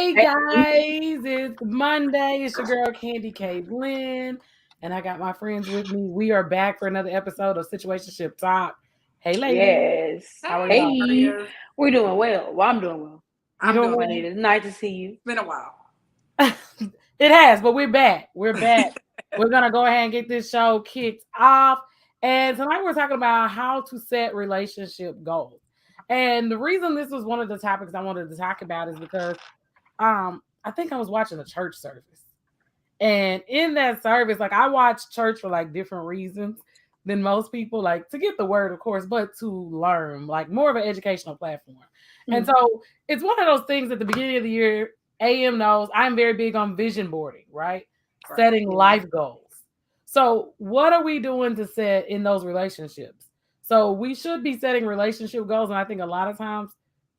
Hey guys, it's Monday. It's your girl Candy K. Lynn, and I got my friends with me. We are back for another episode of Situationship Talk. Hey ladies, Yes. how are y'all? Hey, we're doing well. Well, I'm doing well. You doing well? Juanita, it's nice to see you. It's been a while. It has, but we're back. We're back. We're gonna go ahead and get this show kicked off. And tonight we're talking about how to set relationship goals. And the reason this was one of the topics I wanted to talk about is because I think I was watching a church service. And in that service, like I watch church for like different reasons than most people, like to get the word, of course, but to learn, like more of an educational platform. And so it's one of those things at the beginning of the year, AM knows I'm very big on vision boarding, right? Setting life goals. So, what are we doing to set in those relationships? So, we should be setting relationship goals. And I think a lot of times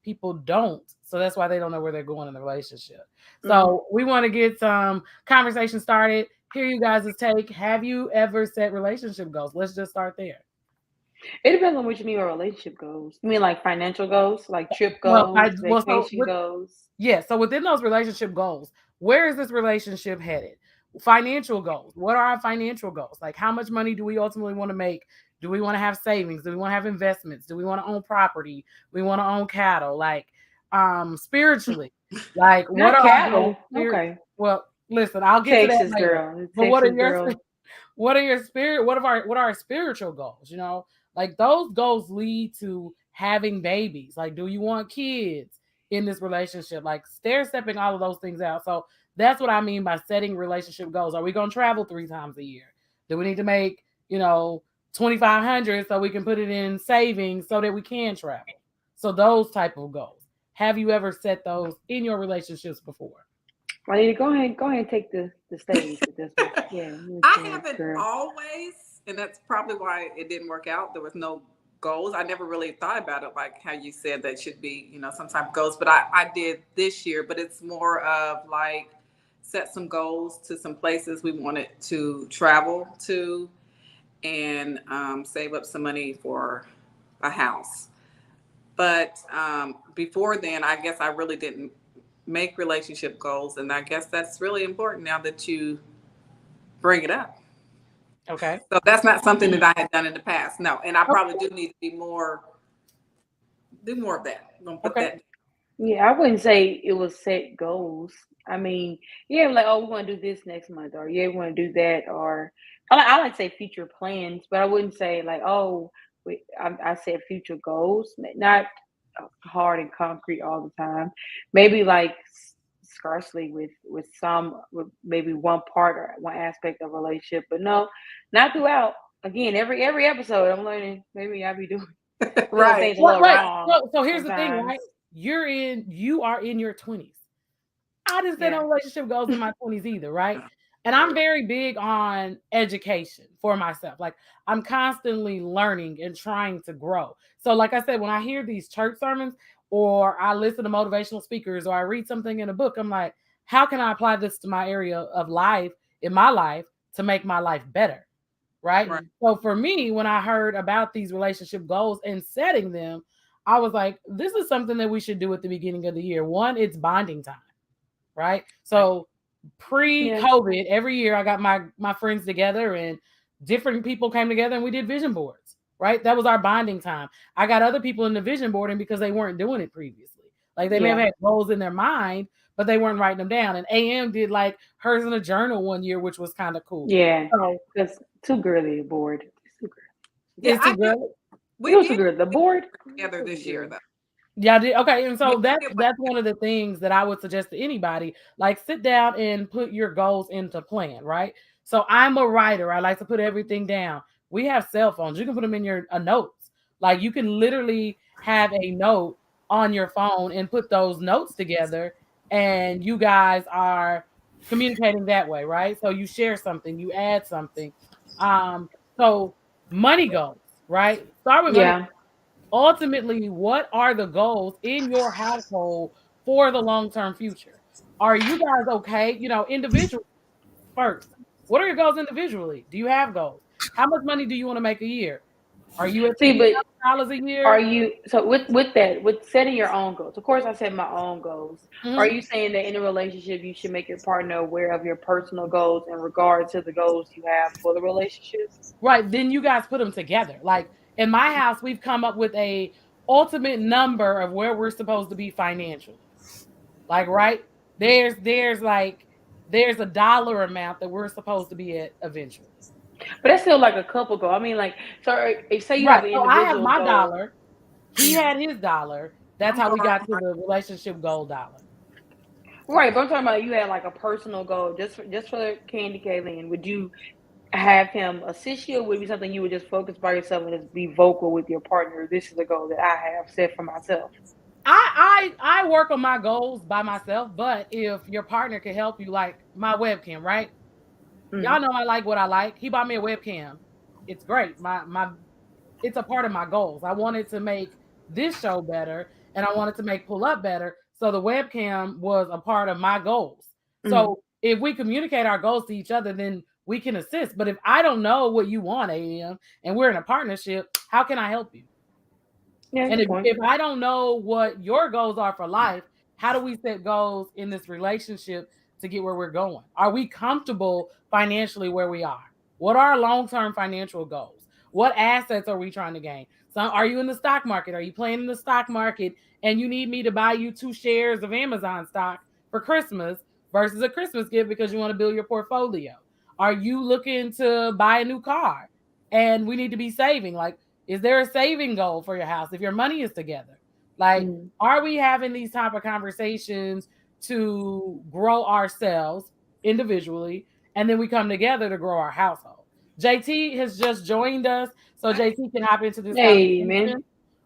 people don't. So, that's why they don't know where they're going in the relationship. So, we want to get some conversation started. Hear you guys' take. Have you ever set relationship goals? Let's just start there. It depends on what you mean by relationship goals. You mean like financial goals, like trip Well, goals, vacation goals? yeah. So within those relationship goals, where is this relationship headed? Financial goals. What are our financial goals? Like, how much money do we ultimately want to make? Do we want to have savings? Do we want to have investments? Do we want to own property? We want to own cattle? Like, spiritually, like what Not are our cattle. goals? Okay. Well, listen, I'll get to that Texas later. girl. But what are Texas your girl. what are your spirit? What are our spiritual goals? You know, like those goals lead to having babies. Like, do you want kids in this relationship? Like, stair stepping all of those things out. So that's what I mean by setting relationship goals. Are we going to travel 3 times a year? Do we need to make 2,500 so we can put it in savings so that we can travel? So those type of goals. Have you ever set those in your relationships before? Juanita, go ahead and take the stage with this one. Yeah. I haven't always, and that's probably why it didn't work out. There was no goals. I never really thought about it like how you said that should be, sometimes goals. But I did this year, but it's more of like set some goals to some places we wanted to travel to and save up some money for a house. But before then, I guess I really didn't make relationship goals. And I guess that's really important now that you bring it up. Okay. So that's not something that I had done in the past. No. And I probably do need to do more of that. I'm gonna put that. Yeah, I wouldn't say it was set goals. I mean, yeah, like, oh, we want to do this next month, or yeah, we want to do that, or I like to say future plans, but I wouldn't say like, oh, I said future goals, not hard and concrete all the time. Maybe like scarcely with some, with maybe one part or one aspect of a relationship, but no, not throughout. Again, every episode, I'm learning. Maybe I be doing Right. things a little wrong. So here's the thing, sometimes. right? You are in your 20s. I didn't set no relationship goals in my 20s either, right? And I'm very big on education for myself. Like, I'm constantly learning and trying to grow. So, like I said, when I hear these church sermons or I listen to motivational speakers or I read something in a book, I'm like, how can I apply this to my area of life in my life to make my life better? Right? So for me, when I heard about these relationship goals and setting them, I was like, this is something that we should do at the beginning of the year. One, it's bonding time, right? So pre-COVID, every year I got my friends together and different people came together and we did vision boards, right? That was our bonding time. I got other people in the vision boarding because they weren't doing it previously. Like they may have had goals in their mind, but they weren't writing them down. And AM did like hers in a journal one year, which was kind of cool. Yeah, because too girly board. It's too girly. Yeah, it's too girly. We was too girly. The board together this year though. Yeah, okay. And so that's one of the things that I would suggest to anybody. Like sit down and put your goals into plan, right? So I'm a writer. I like to put everything down. We have cell phones. You can put them in your notes. Like you can literally have a note on your phone and put those notes together and you guys are communicating that way, right? So you share something, you add something. So money goals, right? Start with money. Ultimately, what are the goals in your household for the long-term future? Are you guys okay? Individually first. What are your goals individually? Do you have goals? How much money do you want to make a year? Are you at See, but $50,000 a are year? you so with that with setting your own goals? Of course, I set my own goals. Are Mhm. you saying that in a relationship you should make your partner aware of your personal goals in regard to the goals you have for the relationship? Right, then you guys put them together. Like in my house, we've come up with a ultimate number of where we're supposed to be financially. Like, right? There's a dollar amount that we're supposed to be at eventually. But that's still like a couple goal. I mean, like, so if say you Right. have an So I have individual my goal, dollar. He had his dollar. That's how we got to the relationship goal dollar. right? But I'm talking about you had like a personal goal just for Candy Kaylin. Would you have him assist you, or would it be something you would just focus by yourself and just be vocal with your partner? This is a goal that I have set for myself. I work on my goals by myself, but if your partner can help you, like my webcam, right? Y'all Mm. know I like what I like. He bought me a webcam. It's great. My it's a part of my goals. I wanted to make this show better and I wanted to make Pull Up better. So the webcam was a part of my goals. Mm. So if we communicate our goals to each other, then we can assist. But if I don't know what you want, AM, and we're in a partnership, how can I help you? Yeah, And good point. if I don't know what your goals are for life, how do we set goals in this relationship to get where we're going? Are we comfortable financially where we are? What are our long-term financial goals? What assets are we trying to gain? So are you in the stock market? Are you playing in the stock market and you need me to buy you 2 shares of Amazon stock for Christmas versus a Christmas gift because you want to build your portfolio? Are you looking to buy a new car and we need to be saving? Like, is there a saving goal for your house if your money is together? Like, Mm. are we having these type of conversations to grow ourselves individually, and then we come together to grow our household? JT has just joined us, so JT can hop into this Hey, man. conversation.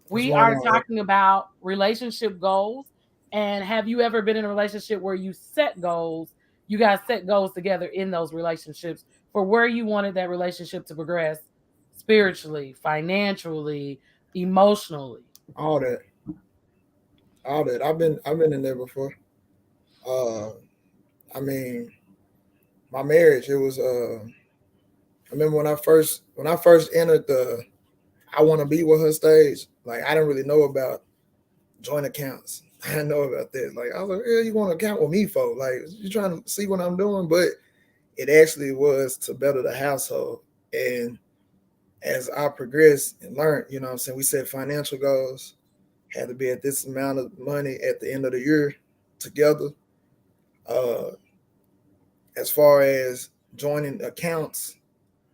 What's We going are on? talking about relationship goals. And have you ever been in a relationship where you set goals? You guys set goals together in those relationships for where you wanted that relationship to progress spiritually, financially, emotionally. All that, all that. I've been in there before. Uh, I mean, my marriage. It was. I remember when I first entered the I want to be with her stage. Like I didn't really know about joint accounts. I didn't know about that. Like I was like, yeah, you want to account with me for? Like you trying to see what I'm doing? But it actually was to better the household. And as I progressed and learned, you know what I'm saying, we set financial goals, had to be at this amount of money at the end of the year together. Uh, as far as joining accounts,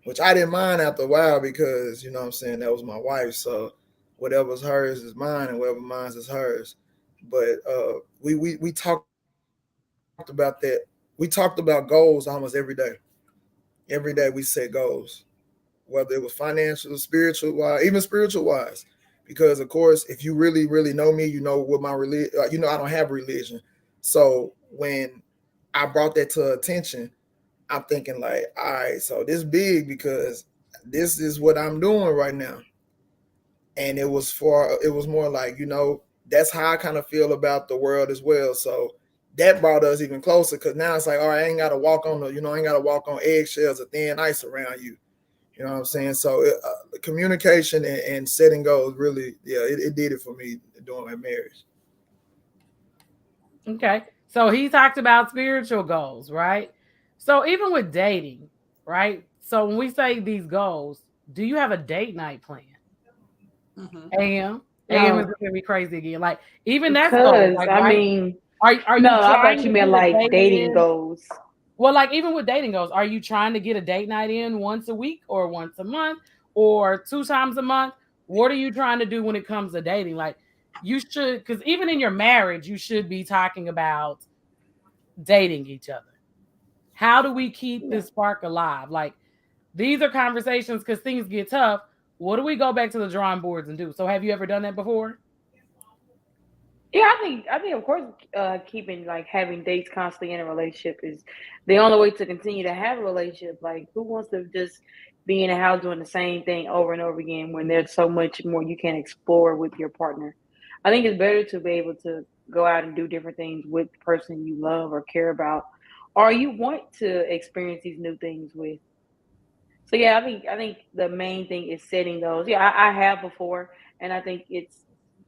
which I didn't mind after a while because, you know what I'm saying, that was my wife. So whatever's hers is mine and whatever mine's is hers. But we talked about that. We talked about goals almost every day. Every day we set goals, whether it was financial, spiritual wise, even spiritual wise. Because of course, if you really, really know me, you know what my religion. You know I don't have religion. So when I brought that to attention, I'm thinking like, all right, so this big because this is what I'm doing right now. And it was more like, that's how I kind of feel about the world as well. So that brought us even closer because now it's like, all right, I ain't got to walk on I ain't got to walk on eggshells or thin ice around you. You know what I'm saying? So communication and setting goals really, yeah, it did it for me during my marriage. Okay. So he talked about spiritual goals, right? So even with dating, right? So when we say these goals, do you have a date night plan? Mhm. AM is No, looking at me crazy again. Like even that's goals, because like I right? mean, Are no, you I trying thought to you meant get a like date dating in? goals. Well, like even with dating goals, are you trying to get a date night in once a week or once a month or 2 times a month? What are you trying to do when it comes to dating? Like you should, because even in your marriage, you should be talking about dating each other. How do we keep Yeah. this spark alive? Like these are conversations because things get tough. What do we go back to the drawing boards and do? So have you ever done that before? Yeah, I think of course, keeping like having dates constantly in a relationship is the only way to continue to have a relationship. Like, who wants to just be in a house doing the same thing over and over again when there's so much more you can explore with your partner? I think it's better to be able to go out and do different things with the person you love or care about, or you want to experience these new things with. So So yeah, I think the main thing is setting those. Yeah, I have before, and I think it's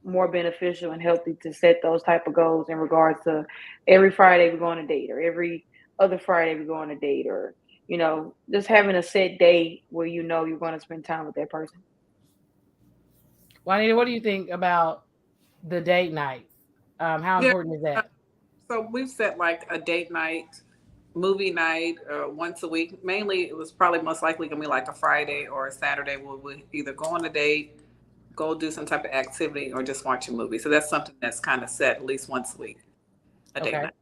more beneficial and healthy to set those type of goals in regards to every Friday we go on a date, or every other Friday we go on a date, or just having a set day where you're going to spend time with that person. Juanita, what do you think about the date night? How Yeah. important is that? So we've set like a date night, movie night, once a week. Mainly, it was probably most likely gonna be like a Friday or a Saturday where we either go on a date, go do some type of activity, or just watch a movie. So that's something that's kind of set at least once a week, a date night.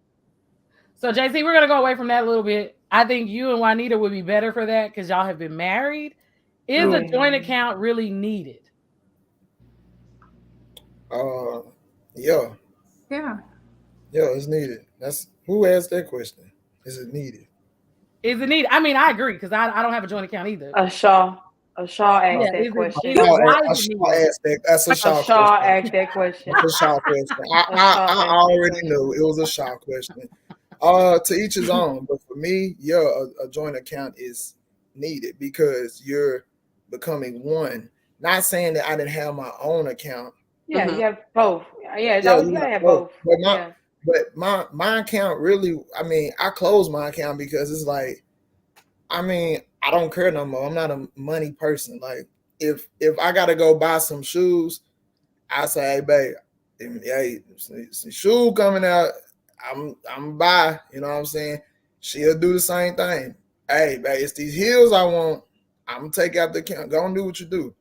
So JC, we're gonna go away from that a little bit. I think you and Juanita would be better for that because y'all have been married. Is a joint account really needed? Yeah. Yeah. Yeah, it's needed. That's who asked that question. Is it needed? Is it needed? I mean, I agree because I don't have a joint account either. A Shaw asked that question. That's a Shaw asked that question. That's a Shaw question. I already knew it was a Shaw question. To each his own, but for me, yeah, a joint account is needed because you're becoming one. Not saying that I didn't have my own account. Yeah, you have both. Yeah, you gotta have both. But my account really, I mean, I closed my account because it's like, I mean, I don't care no more. I'm not a money person. Like, if I gotta go buy some shoes, I say, hey, babe, hey, some shoe coming out, I'm buy. You know what I'm saying? She'll do the same thing. Hey, babe, it's these heels I want. I'm gonna take out the account. Go and do what you do.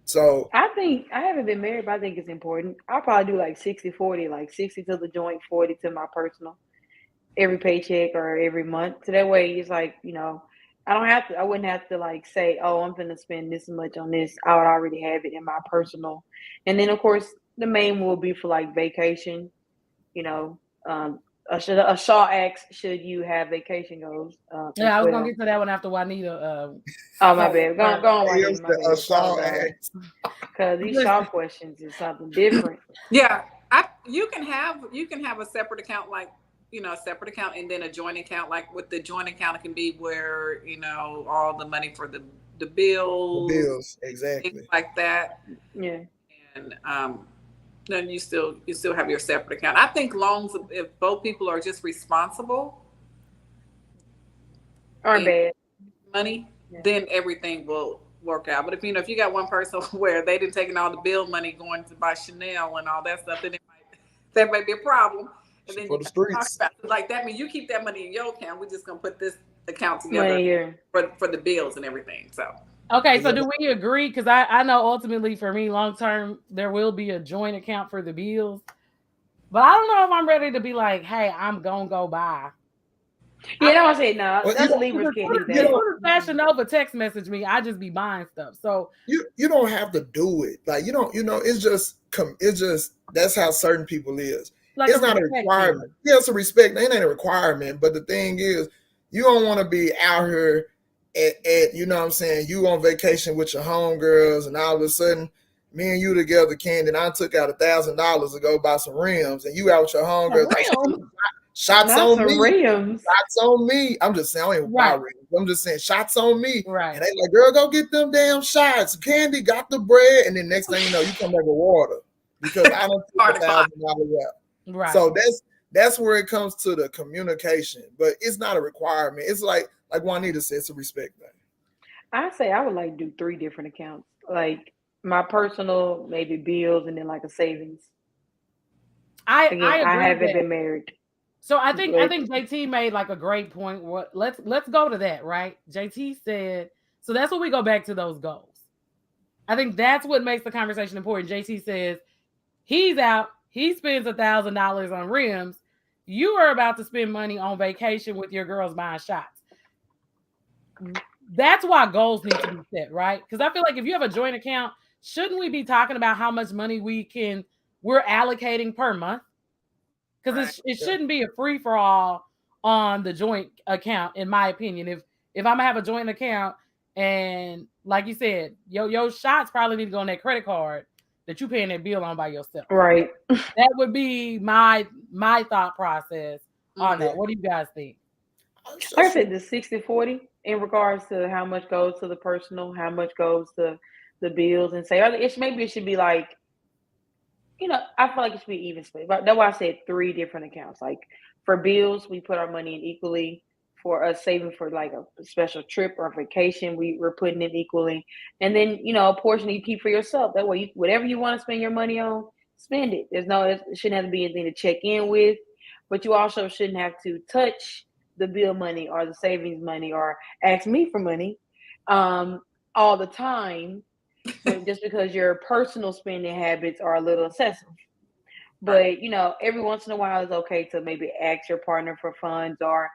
So I think I haven't been married, but I think it's important. I'll probably do like 60-40, like 60 to the joint, 40 to my personal, every paycheck or every month. So that way it's like, I wouldn't have to like say, oh, I'm gonna spend this much on this. I would already have it in my personal. And then of course the main will be for like vacation, a Shaw asks, should you have vacation goals? Yeah, I was gonna get to that one after Juanita. Oh my bad. Go on, Juanita. A Shaw asks. Because these Shaw questions is something different. Yeah, you can have a separate account, like a separate account, and then a joint account. Like with the joint account, it can be where all the money for the bills, exactly, things like that. Yeah, and then you still have your separate account. I think loans, if both people are just responsible, aren't bad money, then everything will work out. But if you got one person where they didn't take in all the bill money going to buy Chanel and all that stuff, then that might be a problem. And then for the streets, like that means you keep that money in your account. We're just gonna put this account together for the bills and everything. So okay, so do we agree? Because I know ultimately for me, long term, there will be a joint account for the bills. But I don't know if I'm ready to be like, hey, I'm gonna go buy. Yeah, no, I say no. That's Libras can't do that. Fashion Nova text message me. I just be buying stuff. So you don't have to do it. Like it's just that's how certain people is. Like it's not a requirement. Yeah, it's a respect. It ain't a requirement. But the thing is, you don't want to be out here at you know what I'm saying, you on vacation with your homegirls, and all of a sudden, me and you together, Candy, and I took out $1,000 to go buy some rims, and you out with your homegirls. Shots on me. Rims. Shots on me. I'm just saying, I ain't buy rims. I'm just saying, shots on me. Right. And they like, girl, go get them damn shots. Candy got the bread, and then next thing you know, you come back with water because I don't take $1,000 out. Right. So that's where it comes to the communication, but it's not a requirement. It's like Juanita said, it's a respect thing. I say I would like do 3 different accounts, like my personal, maybe bills, and then like a savings. I haven't been married. So I think JT made like a great point. Let's go to that, right? JT said, so that's what we go back to, those goals. I think that's what makes the conversation important. JT says he's out, he spends $1,000 on rims. You are about to spend money on vacation with your girls buying shots. That's why goals need to be set, right? Because I feel like if you have a joint account, shouldn't we be talking about how much money we're allocating per month? Because it shouldn't be a free-for-all on the joint account, in my opinion. If I'm gonna have a joint account, and like you said, your shots probably need to go on that credit card that you paying that bill on by yourself. Right. That would be my thought process on that. What do you guys think? I said the 60-40. in regards to how much goes to the personal, how much goes to the bills, and say, maybe it should be like, I feel like it should be even split. But that's why I said 3 different accounts. Like for bills, we put our money in equally. For us saving for like a special trip or vacation, we're putting it equally. And then, a portion you keep for yourself. That way, whatever you want to spend your money on, spend it. It shouldn't have to be anything to check in with, but you also shouldn't have to touch the bill money or the savings money or ask me for money all the time, just because your personal spending habits are a little excessive. But every once in a while it's okay to maybe ask your partner for funds, or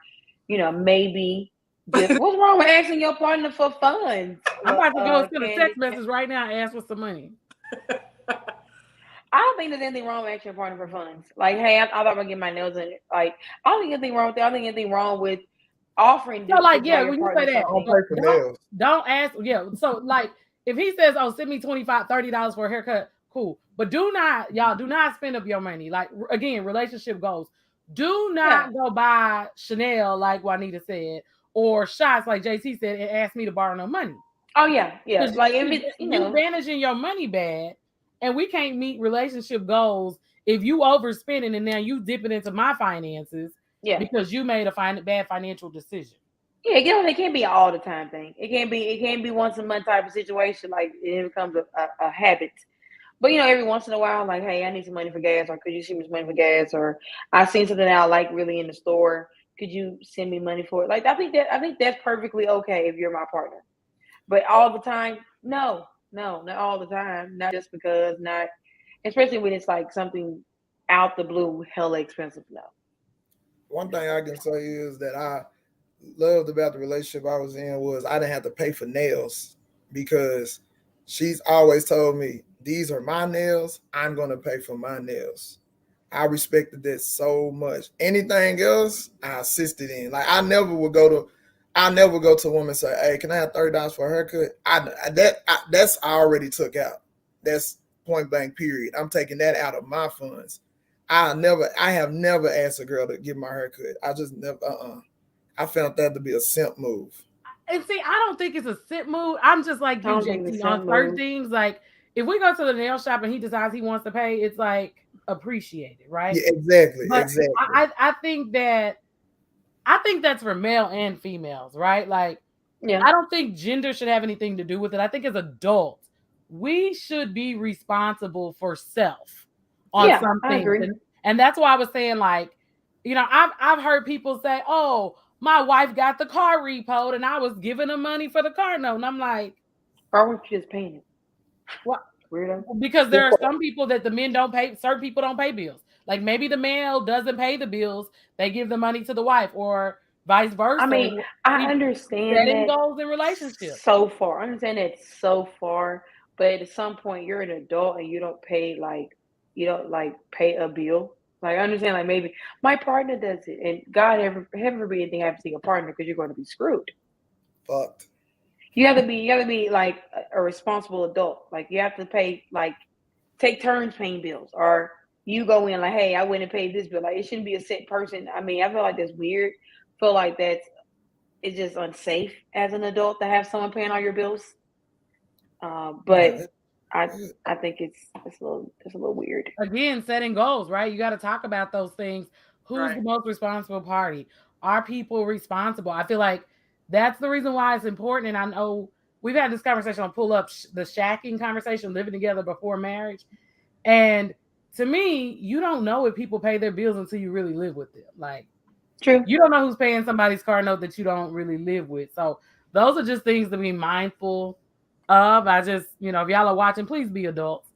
maybe just what's wrong with asking your partner for funds? I'm about to go send a text message right now and ask for some money. I don't think there's anything wrong with asking your partner for funds. Like, hey, I thought I'm gonna get my nails in. Like, I don't think anything wrong with that. I don't think anything wrong with offering. So, like, yeah, when you say that, don't ask. Yeah, so like, if he says, "Oh, send me $25, $30 for a haircut," cool. But do not spend up your money. Like, again, relationship goals. Do not go buy Chanel, like Juanita said, or shots, like JT said, and ask me to borrow no money. Oh yeah. Like if it's you managing your money bad, and we can't meet relationship goals if you overspending and now you dipping into my finances. Yeah. Because you made a bad financial decision. Yeah, it can't be an all the time thing. It can't be once a month type of situation. Like it becomes a habit. But every once in a while, like, hey, I need some money for gas, or could you send me some money for gas, or I seen something that I like really in the store. Could you send me money for it? Like I think that's perfectly okay if you're my partner. But all the time, no, not all the time. Not just because, especially when it's like something out the blue, hella expensive. No. One thing I can say is that I loved about the relationship I was in was I didn't have to pay for nails, because she's always told me, these are my nails, I'm going to pay for my nails. I respected that so much. Anything else, I assisted in. Like I never go to a woman and say, hey, can I have $30 for a haircut? That's I already took out. That's point blank period. I'm taking that out of my funds. I have never asked a girl to give my haircut. I just never, I found that to be a simp move. And see, I don't think it's a simp move. I'm just like you, JT, on certain things. Like if we go to the nail shop and he decides he wants to pay, it's like appreciated, right? Yeah, exactly. But exactly. I think that's for male and females, right? Like, yeah. I don't think gender should have anything to do with it. I think as adults, we should be responsible for self on some things. And that's why I was saying, like, I've heard people say, oh, my wife got the car repoed and I was giving her money for the car note. And I'm like, why weren't you just paying it? What? Weirdo. Because there are some people that the men don't pay, certain people don't pay bills. Like maybe the male doesn't pay the bills, they give the money to the wife, or vice versa. I mean, I understand that goals in relationships. So far. I understand that so far, but at some point you're an adult and you don't pay pay a bill. Like I understand, like maybe my partner does it, and God heaven forbid anything happens to your partner, because you're going to be screwed. Fucked. You have to be like a responsible adult. Like you have to pay, like take turns paying bills, or you go in like, hey, I went and paid this bill. Like it shouldn't be a set person. I mean, I feel like that's weird. I feel like it's just unsafe as an adult to have someone paying all your bills. But I think it's a little weird. Again, setting goals, right? You got to talk about those things. Who's the most responsible party? Are people responsible? I feel like that's the reason why it's important. And I know we've had this conversation on Pull Up, the shacking conversation, living together before marriage. And to me, you don't know if people pay their bills until you really live with them. Like, true. You don't know who's paying somebody's car note that you don't really live with. So those are just things to be mindful of. I just, if y'all are watching, please be adults.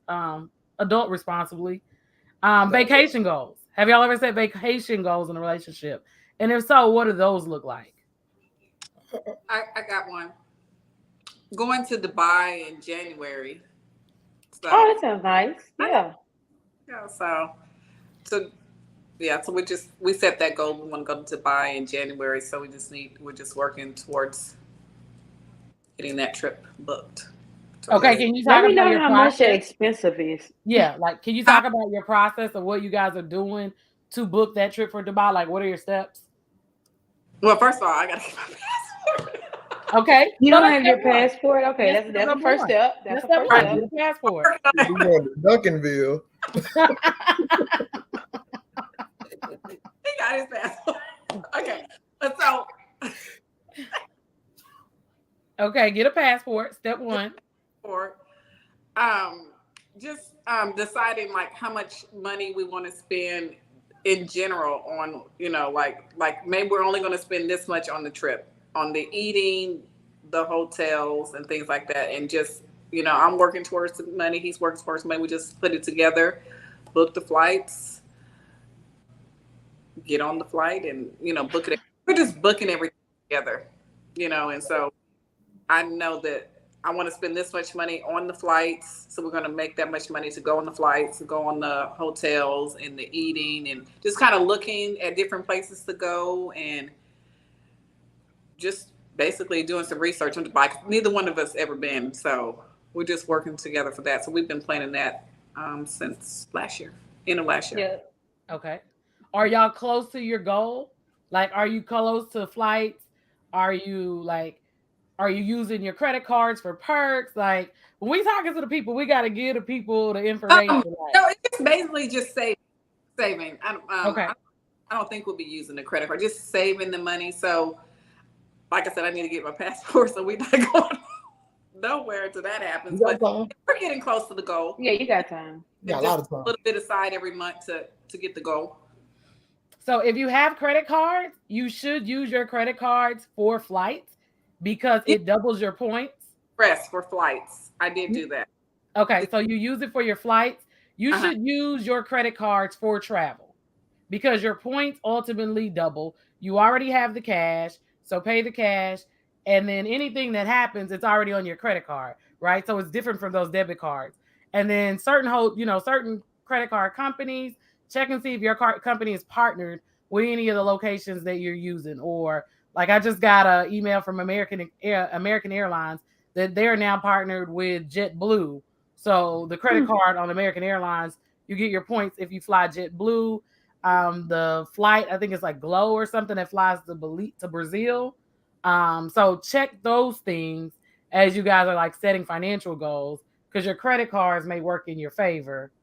Adult responsibly. Vacation goals. Have y'all ever set vacation goals in a relationship? And if so, what do those look like? I got one. Going to Dubai in January. So, that sounds nice. Yeah. Yeah. So we set that goal. We want to go to Dubai in January. So we're just working towards getting that trip booked. Okay, can you talk about how much that expensive is? Yeah, like can you talk about your process of what you guys are doing to book that trip for Dubai? Like, what are your steps? Well, first of all, I gotta get my passport. Okay. You So don't that's have your step one. passport? Okay, Yes, that's the number first one. step. That's That's the step first one. step. Get a passport. We going to Duncanville. He got his passport. Okay. So Okay, get a passport. Step one. for just deciding like how much money we want to spend in general on, like maybe we're only going to spend this much on the trip, on the eating, the hotels and things like that. And just, I'm working towards the money, he's working towards money. We just put it together, book the flights, get on the flight and, book it. We're just booking everything together, and so I know that I want to spend this much money on the flights. So we're going to make that much money to go on the flights, to go on the hotels and the eating, and just kind of looking at different places to go and just basically doing some research on the bike. Neither one of us ever been. So we're just working together for that. So we've been planning that since last year, end of last year. Yeah. Okay. Are y'all close to your goal? Like, are you close to flights? Are you using your credit cards for perks? Like, when we talking to the people, we got to give the people the information. No, it's basically just saving. Okay. I don't think we'll be using the credit card, just saving the money. So, like I said, I need to get my passport, so we're not going nowhere until that happens. But we're getting close to the goal. Yeah, you got time. Yeah, a lot of time. A little bit aside every month to get the goal. So if you have credit cards, you should use your credit cards for flights because it doubles your points. Press for flights. I did do that. Okay, so you use it for your flights. You should use your credit cards for travel because your points ultimately double. You already have the cash, so pay the cash, and then anything that happens, it's already on your credit card, right? So it's different from those debit cards. And then certain credit card companies, check and see if your company is partnered with any of the locations that you're using. Or like I just got an email from American Airlines that they're now partnered with JetBlue. So the credit card on American Airlines, you get your points if you fly JetBlue. The flight, I think it's like Glow or something that flies to Brazil. So check those things as you guys are like setting financial goals, because your credit cards may work in your favor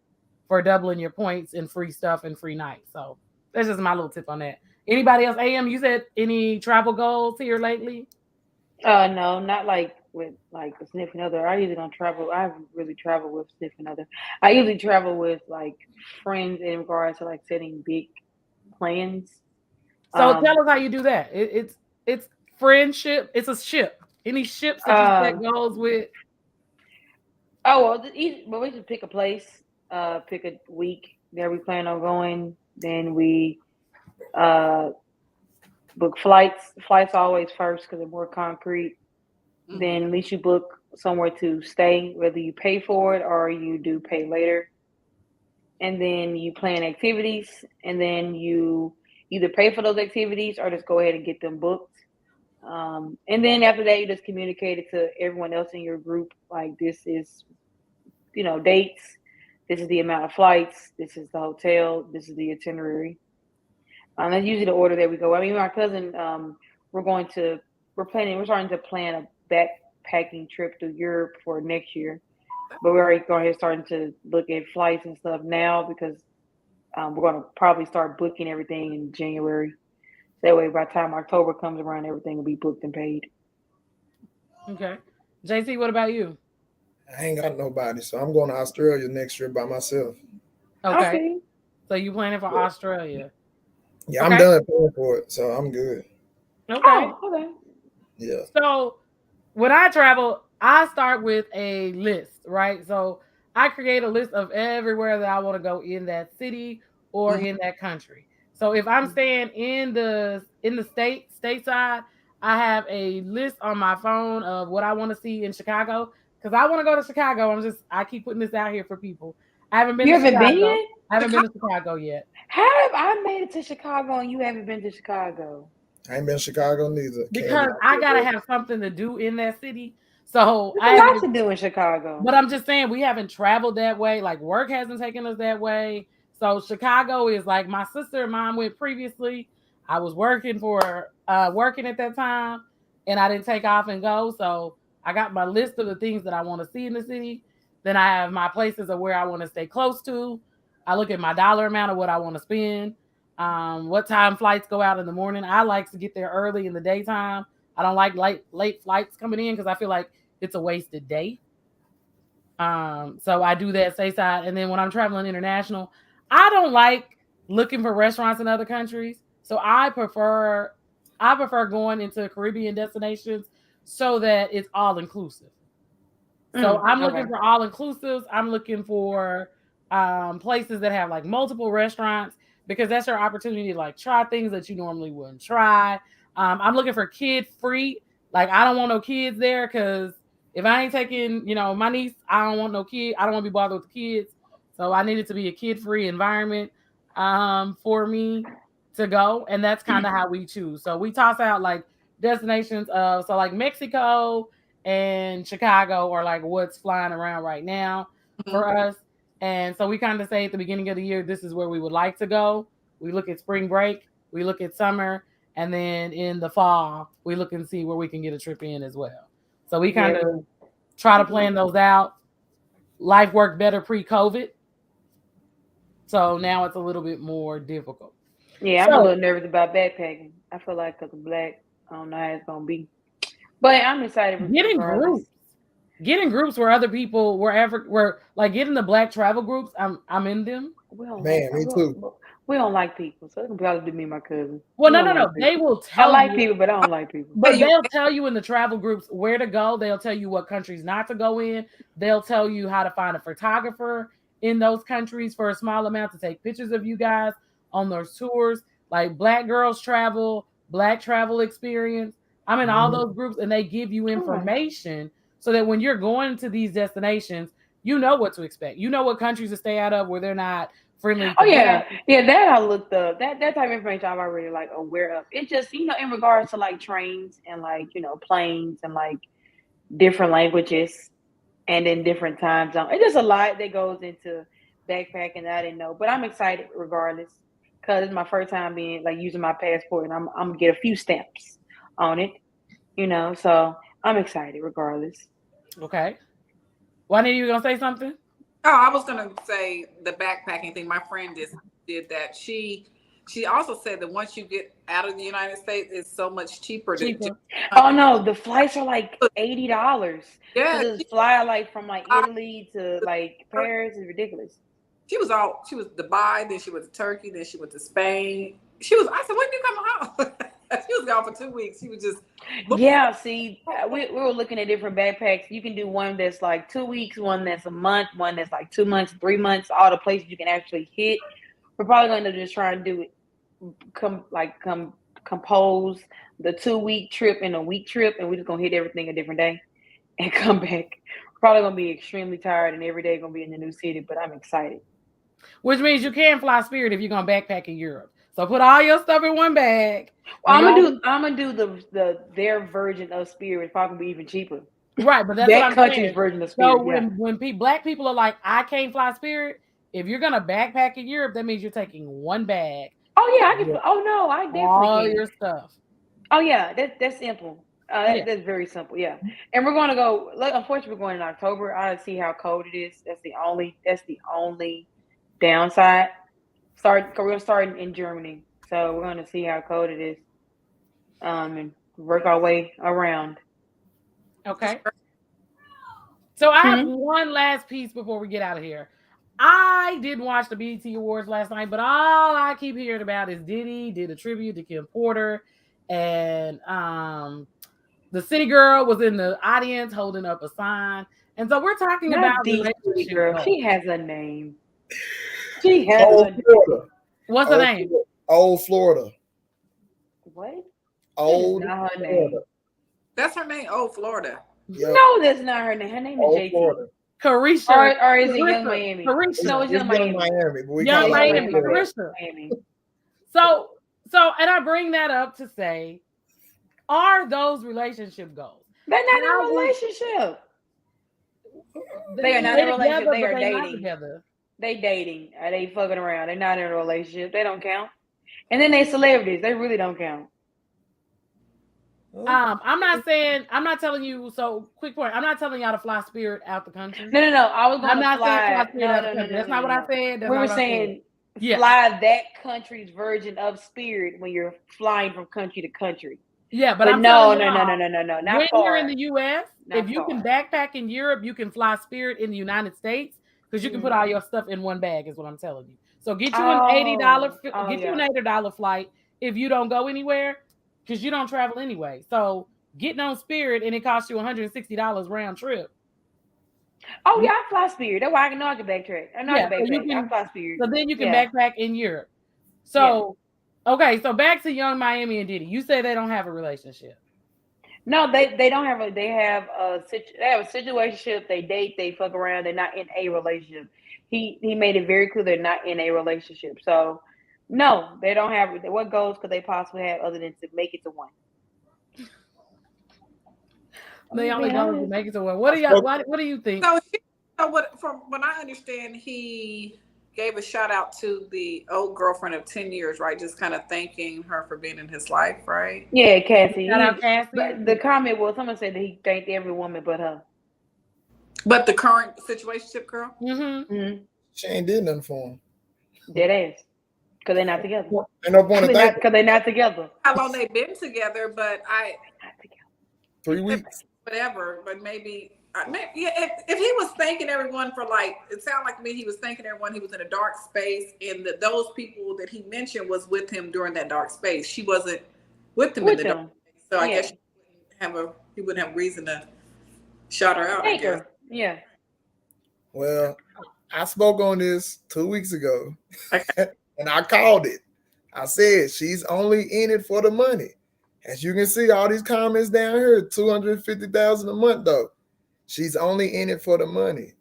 for doubling your points and free stuff and free nights. So that's just my little tip on that. Anybody else? AM, you said any travel goals here lately? No, not like with like a significant other. I usually don't travel. I haven't really traveled with significant other. I usually travel with like friends in regards to like setting big plans. So tell us how you do that. It's friendship. It's a ship. Any ships that you set goals with? Oh well, we should pick a place, pick a week that we plan on going. Then we book flights. Flights always first because they're more concrete. Mm-hmm. Then at least you book somewhere to stay, whether you pay for it or you do pay later. And then you plan activities, and then you either pay for those activities or just go ahead and get them booked. And then after that, you just communicate it to everyone else in your group. Like, this is, dates. This is the amount of flights. This is the hotel. This is the itinerary. That's usually the order that we go. I mean, my cousin, we're starting to plan a backpacking trip to Europe for next year. But we're already going ahead starting to look at flights and stuff now because we're going to probably start booking everything in January. That way, by the time October comes around, everything will be booked and paid. Okay. JC, what about you? I ain't got nobody, so I'm going to Australia next year by myself. Okay. So you planning for Australia? Yeah, okay. I'm done paying for it, so I'm good. Okay. Okay. Yeah. So when I travel, I start with a list, right? So I create a list of everywhere that I want to go in that city or in that country. So if I'm staying in the stateside, I have a list on my phone of what I want to see in Chicago, because I want to go to Chicago. I keep putting this out here for people. I haven't been to Chicago. Been yet? I haven't been to Chicago yet. How have I made it to Chicago and you haven't been to Chicago? I ain't been to Chicago neither. Because I gotta have something to do in that city. So there's a lot to do in Chicago. But I'm just saying, we haven't traveled that way. Like, work hasn't taken us that way. So Chicago is like, my sister and mom went previously. I was working at that time, and I didn't take off and go. So I got my list of the things that I want to see in the city. Then I have my places of where I want to stay close to. I look at my dollar amount of what I want to spend. What time flights go out in the morning. I like to get there early in the daytime. I don't like late flights coming in because I feel like it's a wasted day. So I do that stateside. And then when I'm traveling international, I don't like looking for restaurants in other countries. So I prefer going into Caribbean destinations so that it's all inclusive. So I'm looking for all inclusives. I'm looking for places that have like multiple restaurants because that's your opportunity to like try things that you normally wouldn't try. I'm looking for kid free. Like I don't want no kids there because if I ain't taking, my niece, I don't want no kid. I don't want to be bothered with the kids. So I need it to be a kid free environment for me to go. And that's kind of how we choose. So we toss out like destinations so like Mexico and Chicago are like what's flying around right now for us. And so we kind of say at the beginning of the year, this is where we would like to go. We look at spring break, we look at summer, and then in the fall, we look and see where we can get a trip in as well. So we kind of try to plan those out. Life worked better pre-COVID. So now it's a little bit more difficult. Yeah, I'm a little nervous about backpacking. I feel like because of Black, I don't know how it's going to be. But I'm excited. Getting groups where other people were like getting the Black travel groups. I'm in them. Me too. We don't like people, so it can probably be me and my cousin. Well, no. They will tell. I like people, but I don't like people. But they'll tell you in the travel groups where to go. They'll tell you what countries not to go in. They'll tell you how to find a photographer in those countries for a small amount to take pictures of you guys on those tours. Like Black Girls Travel, Black Travel Experience. I'm in all those groups, and they give you information so that when you're going to these destinations, you know what to expect. You know what countries to stay out of where they're not friendly. Oh yeah, that I looked up. That type of information I'm already like aware of. It's just in regards to like trains and like planes and like different languages and in different time zones. It's just a lot that goes into backpacking that I didn't know, but I'm excited regardless because it's my first time being like using my passport and I'm gonna get a few stamps on it, So I'm excited regardless. Okay. Juanita, you gonna say something? Oh, I was gonna say the backpacking thing. My friend did that. She also said that once you get out of the United States, it's so much cheaper. Oh no, the flights are like $80. Yeah, just fly like from like Italy to like Paris is ridiculous. She was Dubai, then she went to Turkey, then she went to Spain. I said, when you come home? She was gone for 2 weeks. She was just see, we were looking at different backpacks. You can do one that's like 2 weeks, one that's a month, one that's like 2 months, 3 months, all the places you can actually hit. We're probably going to just try and do it, compose the 2 week trip and a week trip, and we're just going to hit everything a different day and come back. Probably going to be extremely tired, and every day going to be in the new city, but I'm excited. Which means you can fly Spirit if you're going to backpack in Europe. So put all your stuff in one bag. Well, I'm gonna do their version of Spirit. It's probably be even cheaper. Right, but that's that what I'm country's saying. Version of Spirit. So when Black people are like, I can't fly Spirit, if you're gonna backpack in Europe, that means you're taking one bag. Oh yeah, I can. Oh no, I definitely all can. your stuff. Oh yeah, that's simple. That's very simple. Yeah, and we're gonna go. Unfortunately, we're going in October. I see how cold it is. That's the only downside. We're gonna start in Germany, so we're gonna see how cold it is, and work our way around. Okay. So I have one last piece before we get out of here. I didn't watch the BET Awards last night, but all I keep hearing about is Diddy did a tribute to Kim Porter, and the City Girl was in the audience holding up a sign, and so we're talking about the City Girl. She has a name. She has Florida. What's her name? Old Florida. What? Old not her name. That's her name. Old Florida. Yep. No, that's not her name. Her name is JT. Florida. Carisha. Or is it Young Miami? Carisha. No, it's Young Miami. Young Miami. Carisha. So, and I bring that up to say, are those relationship goals? They're not in a relationship. They are not in a relationship. They are dating. Together. They dating. Are they fucking around? They're not in a relationship. They don't count. And then they celebrities. They really don't count. I'm not telling you. So quick point. I'm not telling y'all to fly Spirit out the country. No. I was going I'm to not saying fly fly. Spirit out the country. That's not what I said. That's We not were what I said. saying Yeah. fly that country's version of Spirit when you're flying from country to country. Yeah, but I'm no. not when far. you're in the U.S., Not if you far. can backpack in Europe, you can fly Spirit in the United States because you can put all your stuff in one bag. Is what I'm telling you. So get you an $80 flight if you don't go anywhere because you don't travel anyway. So getting on Spirit and it costs you $160 round trip. Oh yeah, I fly Spirit. That's why I know I can backtrack. I fly Spirit. So then you can backpack in Europe. So okay, so back to Young Miami and Diddy. You say they don't have a relationship. No, they don't have they have a situationship. They date, they fuck around. They're not in a relationship. He made it very clear they're not in a relationship. So no, they don't have. What goals could they possibly have other than to make it to one? They only go to make it to one. What do y'all? What do you think? So what? From what I understand, he gave a shout out to the old girlfriend of 10 years, right? Just kind of thanking her for being in his life, right? Yeah, Cassie. Shout out Cassie. But the comment was someone said that he thanked every woman but her. But the current situationship girl? Mm-hmm. She ain't did nothing for him. Dead ass. Because they're not together. Ain't no point in thanking. Because they're not together. How long they've been together, but not together. 3 weeks. Whatever, but maybe if he was thanking everyone for it sounded like to me he was thanking everyone. He was in a dark space, and those people that he mentioned was with him during that dark space. She wasn't with him in the dark space, so I guess he wouldn't have reason to shout her out. I guess. Yeah. Well, I spoke on this 2 weeks ago, and I called it. I said she's only in it for the money. As you can see, all these comments down here, $250,000 a month though. She's only in it for the money.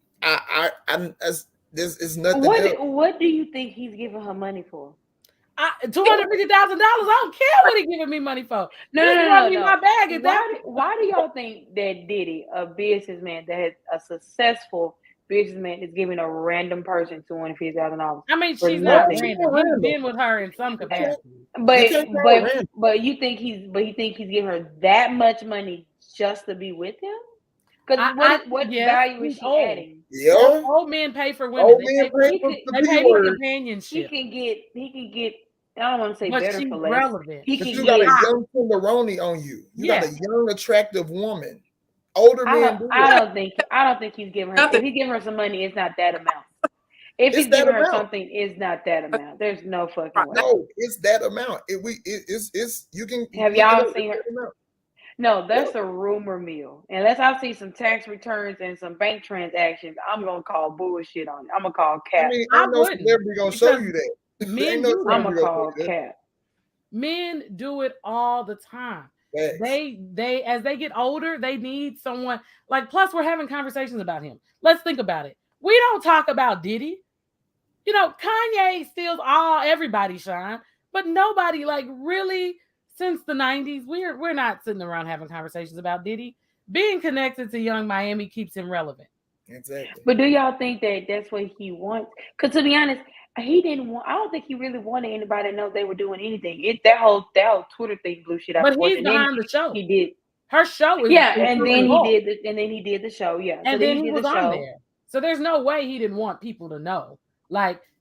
This is nothing. What do you think he's giving her money for? $250,000. I don't care what he's giving me money for. No. My bag. Why do y'all think that Diddy, a businessman that has a successful businessman, is giving a random person $250,000? I mean, she's not random. He's been with her in some capacity. But you think he thinks he's giving her that much money just to be with him? Because what value is she adding? Yeah, old men pay for women. They pay for companionship. He can get. I don't want to say but better she's for less. Relevant. You got a young tenderoni on you. You got a young, attractive woman. Older men. I don't think he's giving her. If he's giving her some money, it's not that amount. If he's giving her something, it's not that amount. There's no fucking way. No, it's that amount. It's you can. Have y'all seen her? No, that's a rumor mill. Unless I see some tax returns and some bank transactions, I'm gonna call bullshit on it. I'm gonna call cap. I mean, ain't no celebrity gonna show you that. Men I'm gonna call cap. Men do it all the time. Yes. They as they get older, they need someone plus we're having conversations about him. Let's think about it. We don't talk about Diddy. You know, Kanye steals everybody shine, but nobody really since the 90s, we're not sitting around having conversations about Diddy. Being connected to Young Miami keeps him relevant. Exactly. But do y'all think that that's what he wants? Because to be honest, he didn't want. I don't think he really wanted anybody to know they were doing anything. That whole Twitter thing blew shit out. But he's behind the show. He did. Her show is and then he did the show. Yeah, and then he was on there. So there's no way he didn't want people to know.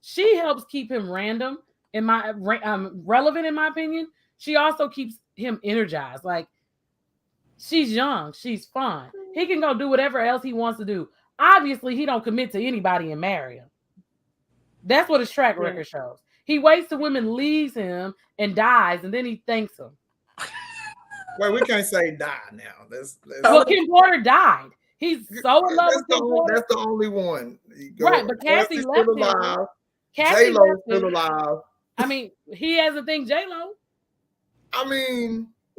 She helps keep him relevant in my opinion. She also keeps him energized. She's young, she's fun. He can go do whatever else he wants to do. Obviously, he don't commit to anybody and marry him. That's what his track record shows. He waits till women leaves him and dies, and then he thanks them. Well, we can't say die now. Well, Kim Porter died. He's so in love with Kim Porter. That's the only one. Right, but Cassie left him. J-Lo's still alive. I mean, he hasn't thanked J-Lo.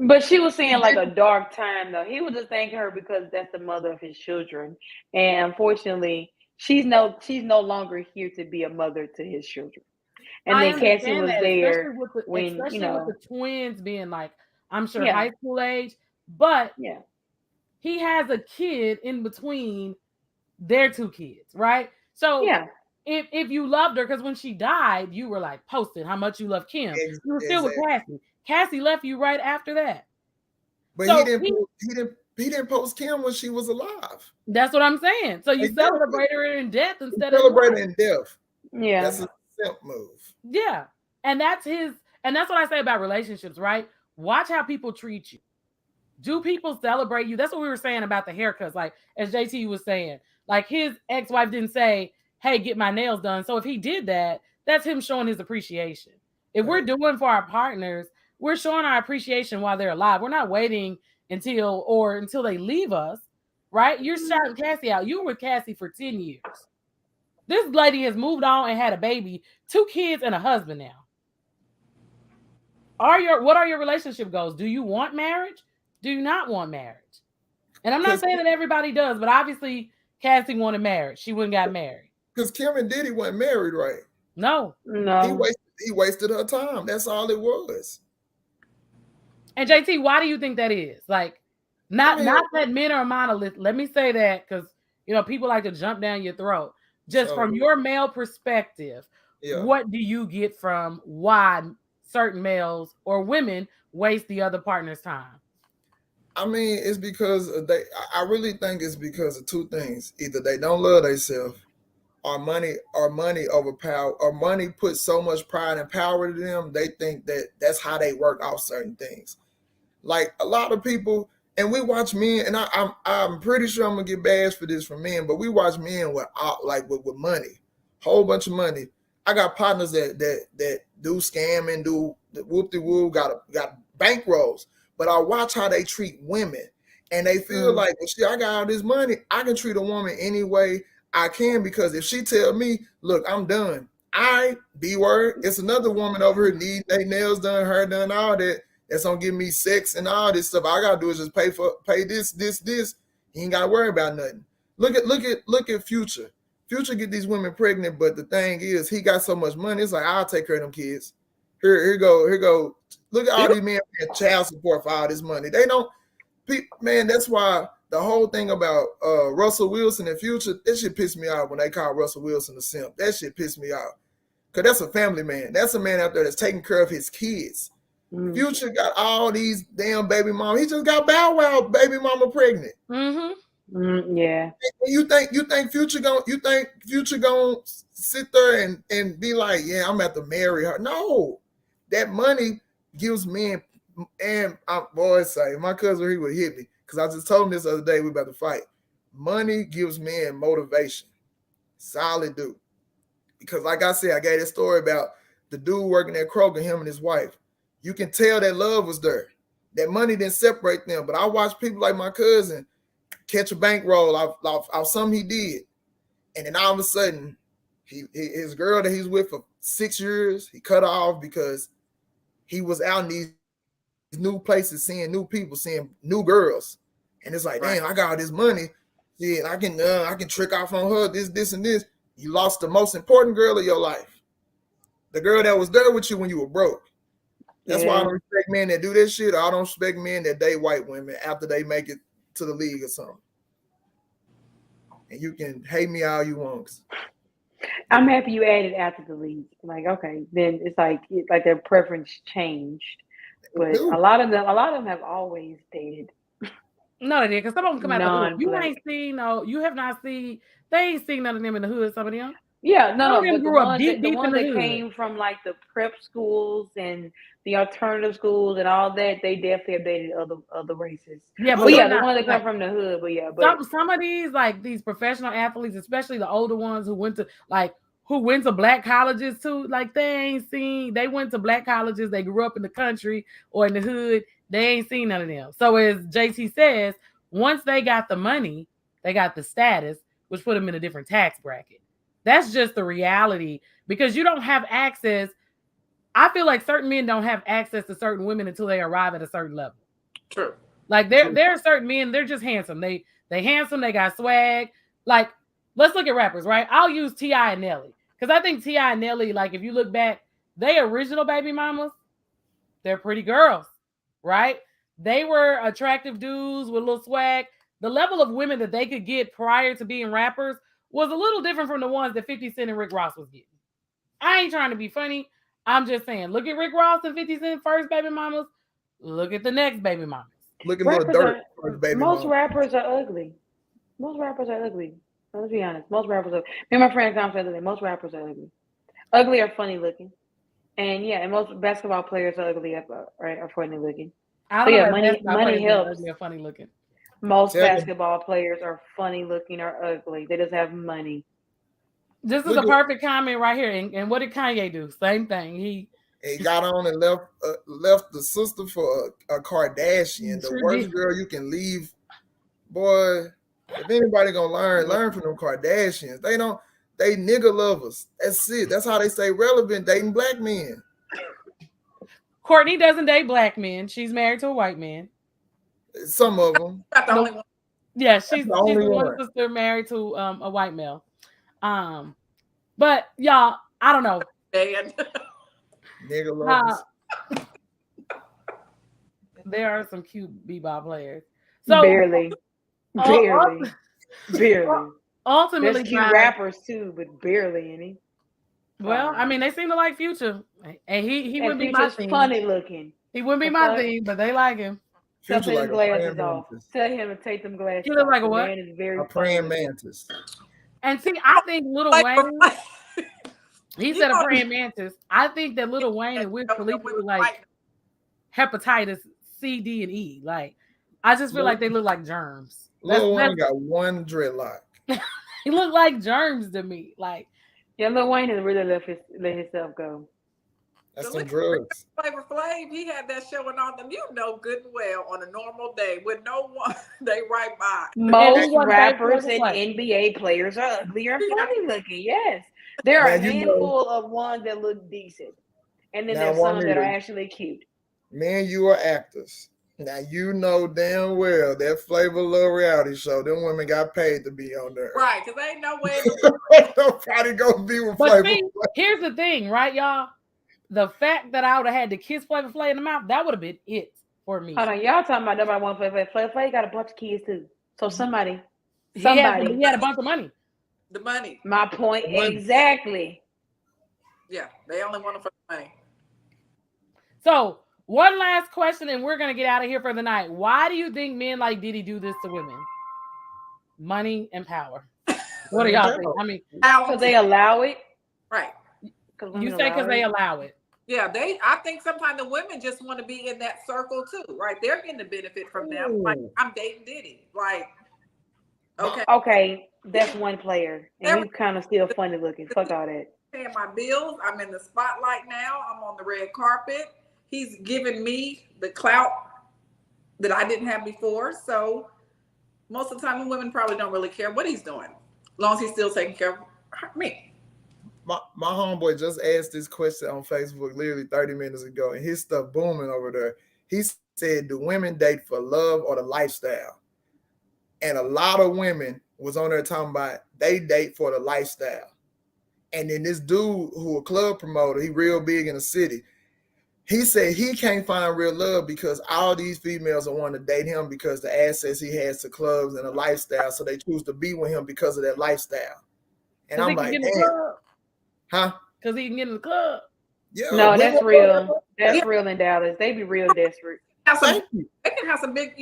But she was saying a dark time though. He was just thanking her because that's the mother of his children, and unfortunately, she's no longer here to be a mother to his children. And then Cassie was there when with the twins being I'm sure high school age, but he has a kid in between their two kids, right? So if you loved her, because when she died, you were posting how much you love Kim. You were still with Cassie. Cassie left you right after that. But So he didn't post Kim when she was alive. That's what I'm saying. So you Exactly. celebrate her in death instead of celebrate her in death. Yeah. That's a simp move. Yeah. And that's what I say about relationships, right? Watch how people treat you. Do people celebrate you? That's what we were saying about the haircuts. Like, as JT was saying, like his ex-wife didn't say, hey, get my nails done. So if he did that, that's him showing his appreciation. If we're doing for our partners, we're showing our appreciation while they're alive. We're not waiting until they leave us, right? You're shouting Cassie out. You were with Cassie for 10 years. This lady has moved on and had a baby, 2 kids and a husband now. What are your relationship goals? Do you want marriage? Do you not want marriage? And I'm not saying that everybody does, but obviously Cassie wanted marriage. She wouldn't got married. Because Kim and Diddy weren't married, right? No. He wasted her time. That's all it was. And JT, why do you think that is? Like, not that men are monolith. Let me say that because people like to jump down your throat. Just from your male perspective, what do you get from why certain males or women waste the other partner's time? I mean, it's because I really think it's because of 2 things. Either they don't love themselves, or money overpower, or money puts so much pride and power to them. They think that's how they work off certain things. Like a lot of people, and we watch men, and I'm pretty sure I'm gonna get bashed for this from men, but we watch men with money, whole bunch of money. I got partners that do scamming, do the whoop-de-whoop, got bankrolls, but I watch how they treat women, and they feel like, well, shit, I got all this money, I can treat a woman any way I can, because if she tell me, look, I'm done, it's another woman over here need their nails done, hair done, all that. That's gonna give me sex and all this stuff. All I gotta do is just pay this. He ain't gotta worry about nothing. Look at Future. Future get these women pregnant, but the thing is, he got so much money. It's like, I'll take care of them kids. Here go. Look at all these men paying child support for all this money. They don't, man. That's why the whole thing about Russell Wilson and Future, that shit pissed me off when they call Russell Wilson a simp. That shit pissed me off, cause that's a family man. That's a man out there that's taking care of his kids. Future got all these damn baby mama. He just got Bow Wow baby mama pregnant. Yeah. You think Future gonna sit there and be like, yeah, I'm about to marry her? No, that money gives men, and my cousin, he would hit me because I just told him this other day we about to fight. Money gives men motivation. Solid dude. Because like I said, I gave this story about the dude working at Kroger, him and his wife. You can tell that love was there. That money didn't separate them. But I watched people like my cousin catch a bankroll off something he did. And then all of a sudden, his girl that he's with for 6 years, he cut her off because he was out in these new places, seeing new people, seeing new girls. And it's like, damn, I got all this money. Yeah, I can trick off on her, this, and this. You lost the most important girl of your life. The girl that was there with you when you were broke. That's why I don't respect men that do this shit. Or I don't respect men that date white women after they make it to the league or something. And you can hate me all you want. I'm happy you added after the league. Like, okay, then it's like their preference changed. But a lot of them have always dated. No, they did, because some of them come out the hood. You have not seen. They ain't seen none of them in the hood. Some of them. Yeah, no. But grew up deep the in ones the that hood. came from like the prep schools and the alternative schools and all that, they definitely have dated other races. Yeah, but the ones that come from the hood. But some of these, like these professional athletes, especially the older ones who went to black colleges too, like they went to black colleges, they grew up in the country or in the hood, they ain't seen none of them. So as JT says, once they got the money, they got the status, which put them in a different tax bracket. That's just the reality, because you don't have access. I feel like certain men don't have access to certain women until they arrive at a certain level. True. Like there are certain men, they're just handsome. They handsome, they got swag. Like, let's look at rappers, right? I'll use T.I. and Nelly. Because I think T.I. and Nelly, like if you look back, they original baby mamas, they're pretty girls, right? They were attractive dudes with a little swag. The level of women that they could get prior to being rappers was a little different from the ones that 50 Cent and Rick Ross was getting. I ain't trying to be funny. I'm just saying, look at Rick Ross and 50 Cent first baby mamas. Look at the next baby mamas. looking a little Rappers dirt are for the baby most mom. rappers are ugly. Most rappers are ugly. Let's be honest. Most rappers are. Me and my friends don't say that. Most rappers are ugly. Ugly or funny looking. And yeah, and most basketball players are ugly, right? Are funny looking. I So don't know yeah, about money basketball players being helps. ugly or funny looking. Most Tell them, basketball players are funny looking or ugly. They just have money. This is look a at perfect comment right here. And what did Kanye do? Same thing. he got on and left the sister for a Kardashian, the Sure worst did. girl you can leave. Boy, if anybody gonna learn from them Kardashians. They nigga lovers. That's it. That's how they stay relevant, dating black men. Courtney doesn't date black men. She's married to a white man. Some of them. Not the only one. Yeah, she's the only the one one. sister married to a white male. But y'all, I don't know. And Nigga lovers. There are some cute b-ball players. So barely. ultimately, There's cute rappers too, but barely any. Well, I mean, they seem to like Future, and he wouldn't be my Future's thing. funny looking. He wouldn't be my thing, but they like him. Take Future them like glasses off. Tell him to take them glasses He look off. like a The what? man is very a praying funny. mantis. And see, I think Lil Wayne, he said a know- praying mantis. I think that Lil Wayne and Wiz Khalifa look like hepatitis C, D, and E. Like, I just feel like they look like germs. Lil Wayne got one dreadlock. He look like germs to me. Like, Yeah, Lil Wayne has really let himself go. That's The some drugs. Flavor Flav, he had that showing on them. You know good and well on a normal day with no one, they right by. Most one rappers thing and for the NBA players are ugly or funny looking. Yes, there are a Man, you handful of ones that look decent, and then Now, there's some Juanita, that are actually cute. Me and you are actors. Now you know damn well that Flavor Love reality show, them women got paid to be on there. Right, because ain't no way. Nobody gonna be with but Flavor see, Flav. here's the thing, right, y'all? The fact that I would have had to kiss Flavor Flav in the mouth, that would have been it for me. Hold on, y'all talking about nobody want Flavor Flav. Flavor Flav got a bunch of kids too. So somebody. He had a bunch of money. The money. My point exactly. Yeah, they only want it for the money. So, one last question, and we're gonna get out of here for the night. Why do you think men like Diddy do this to women? Money and power. What do y'all think? I mean, because they allow it. Right. You say because they allow it. Yeah, I think sometimes the women just want to be in that circle too, right? They're getting the benefit from them. Like, I'm dating Diddy. Like, okay, that's one player, and he's kind of still funny looking. Fuck all that. Paying my bills. I'm in the spotlight now. I'm on the red carpet. He's giving me the clout that I didn't have before. So most of the time, women probably don't really care what he's doing, as long as he's still taking care of me. My homeboy just asked this question on Facebook literally 30 minutes ago, and his stuff booming over there. He said, do women date for love or the lifestyle? And a lot of women was on there talking about they date for the lifestyle. And then this dude who a club promoter, he real big in the city, he said he can't find real love because all these females are wanting to date him because the assets he has to clubs and a lifestyle, so they choose to be with him because of that lifestyle. And I'm like, damn. Huh? Because he can get in the club. Yeah. No, that's real. That's real in Dallas. They be real desperate. They can have some big,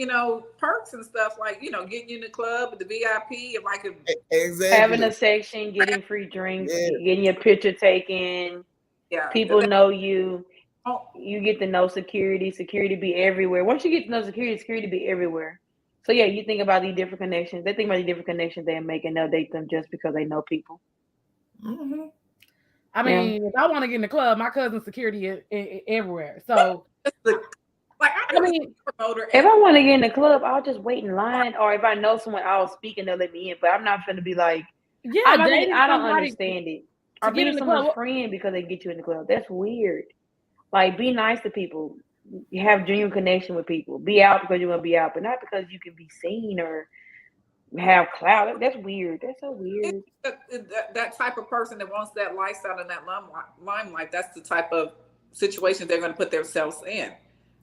perks and stuff like, getting you in the club, the VIP, and like exactly having a section, getting free drinks, getting your picture taken. Yeah. People know you. You get to know security. Security be everywhere. Once you get to know security be everywhere. So yeah, you think about these different connections. They think about the different connections they make, and they'll date them just because they know people. Mm-hmm. I mean, if I want to get in the club, my cousin's security is everywhere. So, if I want to get in the club, I'll just wait in line. Or if I know someone, I'll speak and they'll let me in. But I'm not going to be like, I don't understand it. Or being someone's friend because they get you in the club. That's weird. Like, be nice to people. You have genuine connection with people. Be out because you want to be out, but not because you can be seen or have clout. That's weird. That's so weird. That type of person that wants that lifestyle and that limelight, that's the type of situation they're going to put themselves in.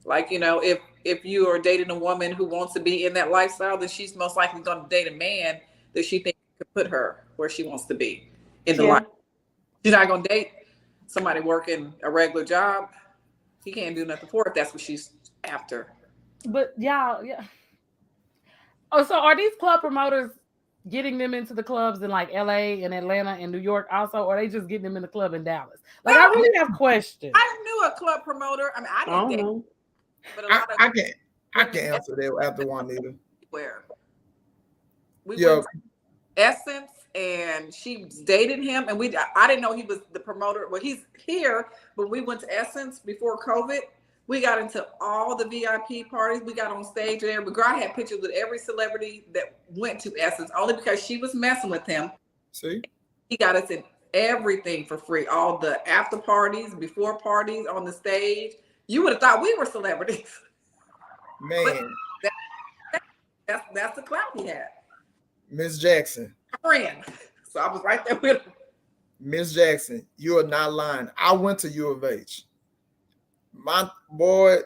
Like, if you are dating a woman who wants to be in that lifestyle, then she's most likely going to date a man that she thinks could put her where she wants to be in the life. She's not going to date somebody working a regular job. He can't do nothing for her if that's what she's after. But yeah. Oh, so are these club promoters getting them into the clubs in like LA and Atlanta and New York also, or are they just getting them in the club in Dallas? Like, I really have questions. I knew a club promoter. I mean, I I didn't don't date, know. but a lot of I can't women answer that after Juanita. everywhere. We Yeah, went to Essence, and she dated him, and I didn't know he was the promoter. Well, he's here, but we went to Essence before COVID. We got into all the VIP parties. We got on stage there. But girl, I had pictures with every celebrity that went to Essence only because she was messing with him. see, He got us in everything for free. All the after parties, before parties, on the stage. You would have thought we were celebrities. man, That's the clout he had. Miss Jackson. A friend. So I was right there with him. Miss Jackson, you are not lying. I went to U of H. My homeboy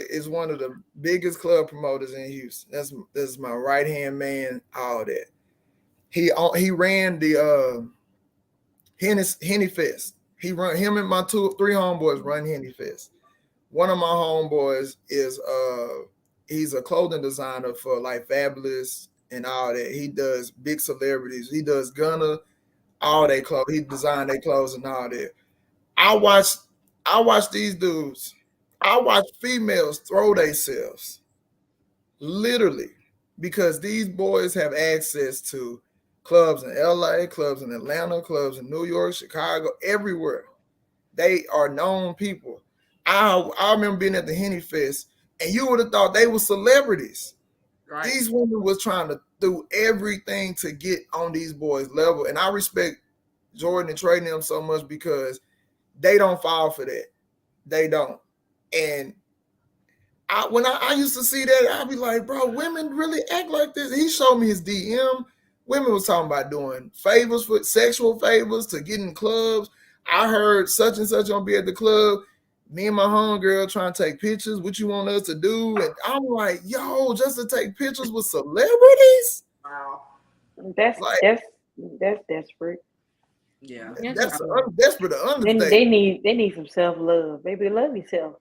is one of the biggest club promoters in Houston. That's my right hand man. All that. He ran the Henny Fest. Him and my 2 or 3 homeboys run Henny Fest. One of my homeboys is he's a clothing designer for like Fabulous and all that. He does big celebrities. He does Gunna, all their clothes. He designed their clothes and all that. I watch these dudes. I watch females throw themselves, literally, because these boys have access to clubs in LA, clubs in Atlanta, clubs in New York, Chicago, everywhere. They are known people. I remember being at the Henny Fest, and you would have thought they were celebrities. Right. These women was trying to do everything to get on these boys' level, and I respect Jordan and Trey and them so much because they don't fall for that. They don't. And when I used to see that, I'd be like, bro, women really act like this. He showed me his DM. Women was talking about doing favors, for sexual favors to get in clubs. I heard such and such gonna be at the club. Me and my homegirl trying to take pictures. What you want us to do? And I'm like, yo, just to take pictures with celebrities? Wow. That's Like, that's desperate. Yeah. That's desperate to understand. They need some self-love. Baby, love yourself.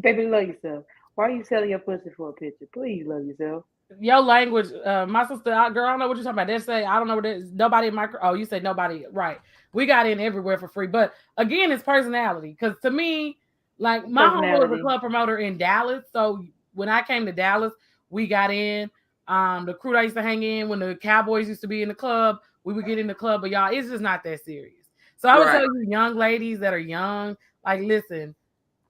Baby, love yourself. Why are you selling your pussy for a picture? Please love yourself. Your language, my sister, girl, I don't know what you're talking about. They say, I don't know what it is. Nobody in my, oh, you said nobody, right. We got in everywhere for free. But again, it's personality. Because to me, like my homeboy was a club promoter in Dallas. So when I came to Dallas, we got in. The crew that used to hang in when the Cowboys used to be in the club, we would get in the club. But y'all, it's just not that serious. So I would tell you, young ladies that are young, like, listen,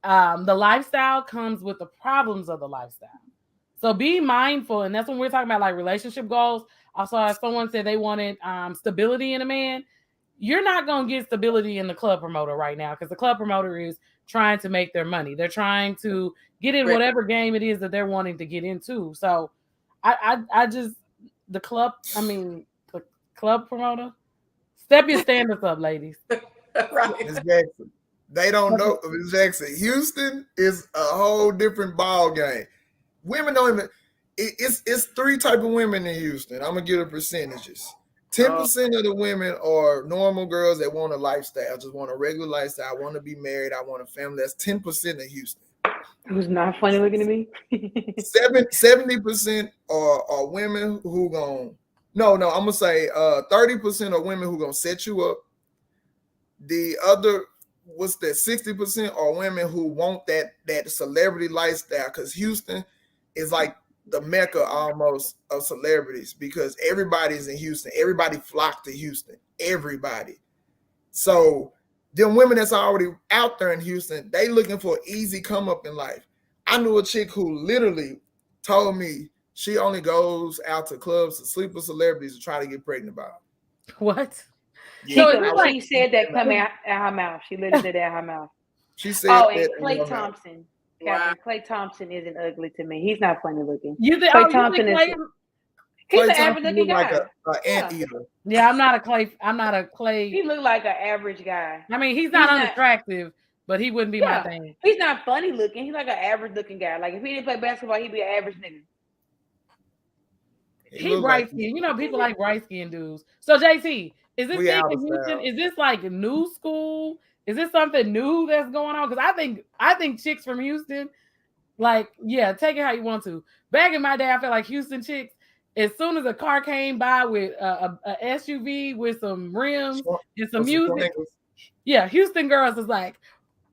the lifestyle comes with the problems of the lifestyle. So be mindful. And that's when we're talking about like relationship goals. Also, as someone said they wanted stability in a man, you're not going to get stability in the club promoter right now because the club promoter is trying to make their money. They're trying to get in whatever game it is that they're wanting to get into. So I just, the club promoter, step your standards up, ladies. Right. Ms. Jackson, they don't know. Ms. Jackson, Houston is a whole different ball game. Women don't even. It's 3 type of women in Houston. I'm gonna give the percentages. 10% of the women are normal girls that want a lifestyle, just want a regular lifestyle. I want to be married. I want a family. That's 10% of Houston. Who's not funny looking to me? 70% are women who gon' no. I'm gonna say 30% are women who gonna set you up. The other, what's that? 60% are women who want that celebrity lifestyle because Houston is like the mecca almost of celebrities because everybody's in Houston. Everybody flocked to Houston. Everybody. So them women that's already out there in Houston, they looking for an easy come up in life. I knew a chick who literally told me she only goes out to clubs to sleep with celebrities to try to get pregnant by them. What? Yeah, she said that coming out her mouth. She literally said that out her mouth. She said and Klay Thompson. Wow. Klay Thompson isn't ugly to me. He's not funny looking. Klay Thompson is. He's an average looking guy. Like an anteater. Yeah, I'm not a Klay. He looked like an average guy. I mean, he's not unattractive, but he wouldn't be my thing. He's not funny looking. He's like an average looking guy. Like if he didn't play basketball, he'd be an average nigga. He bright skin. You know, people like bright skin dudes. So JT, is this thing in Houston? Is this like new school? Is this something new that's going on? Because I think chicks from Houston Like, yeah, take it how you want to. Back in my day, I felt like Houston chicks, as soon as a car came by with a SUV with some rims and some music, yeah, Houston girls is like,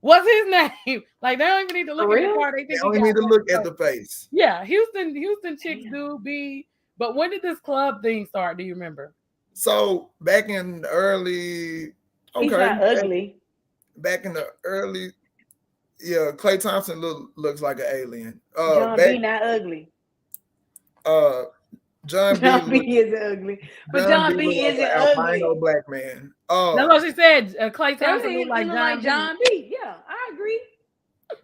what's his name? Like, they don't even need to look at the car. They only need to look at the face. Yeah, Houston chicks do be. But when did this club thing start? Do you remember? So back in the early, He's not ugly. Back in the early, yeah, Klay Thompson looks like an alien. John B not ugly. John B is ugly, but John B isn't ugly. Albino black man. That's what she said. Klay Thompson looked like John B. Yeah, I agree.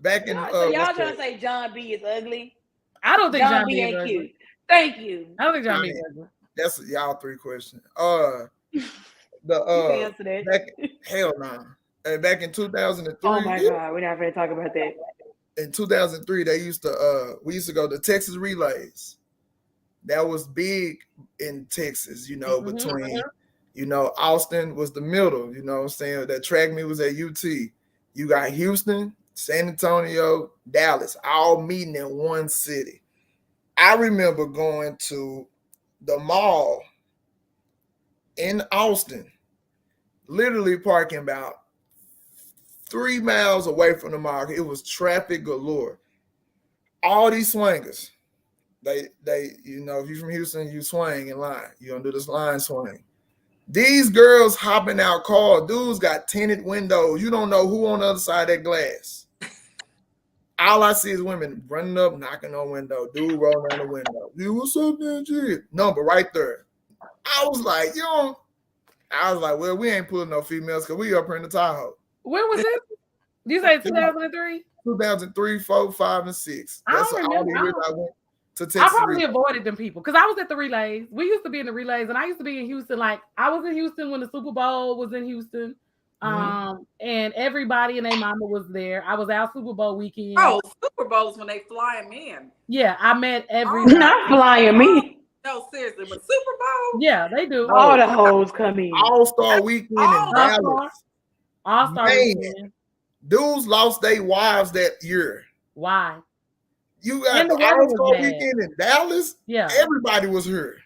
Back in so y'all trying to say John B is ugly? I don't think John B ain't cute. Thank you. I don't think John B is ugly. That's y'all 3 questions. You can answer that. Hell no. And back in 2003. Oh my God, we're not going to talk about that. In 2003, we used to go to Texas Relays. That was big in Texas, between, Austin was the middle, you know what I'm saying? That track meet was at UT. You got Houston, San Antonio, Dallas, all meeting in one city. I remember going to the mall in Austin, literally parking about 3 miles away from the mall. It was traffic galore. All these swingers. They, if you're from Houston, you swing in line. You don't do this line swing. These girls hopping out cars. Dudes got tinted windows. You don't know who on the other side of that glass. All I see is women running up, knocking on window. Dude rolling on the window. Dude, what's up, man? Number right there. I was like, well, we ain't pulling no females because we up here in the Tahoe. When was it? You say 2003? 2003, 4, 5, and 6. That's the only reason I went. I probably avoided them people because I was at the relays. We used to be in the relays, and I used to be in Houston. Like, I was in Houston when the Super Bowl was in Houston, and everybody and their mama was there. I was out Super Bowl weekend. Oh, Super Bowls when they fly them in. Yeah, I met everybody. Not flying me. No, seriously, but Super Bowl. Yeah, they do. All the hoes come in. All-Star weekend in Dallas. All-Star weekend. Dudes lost their wives that year. Why? You got the All-Star weekend in Dallas. Yeah, everybody was here.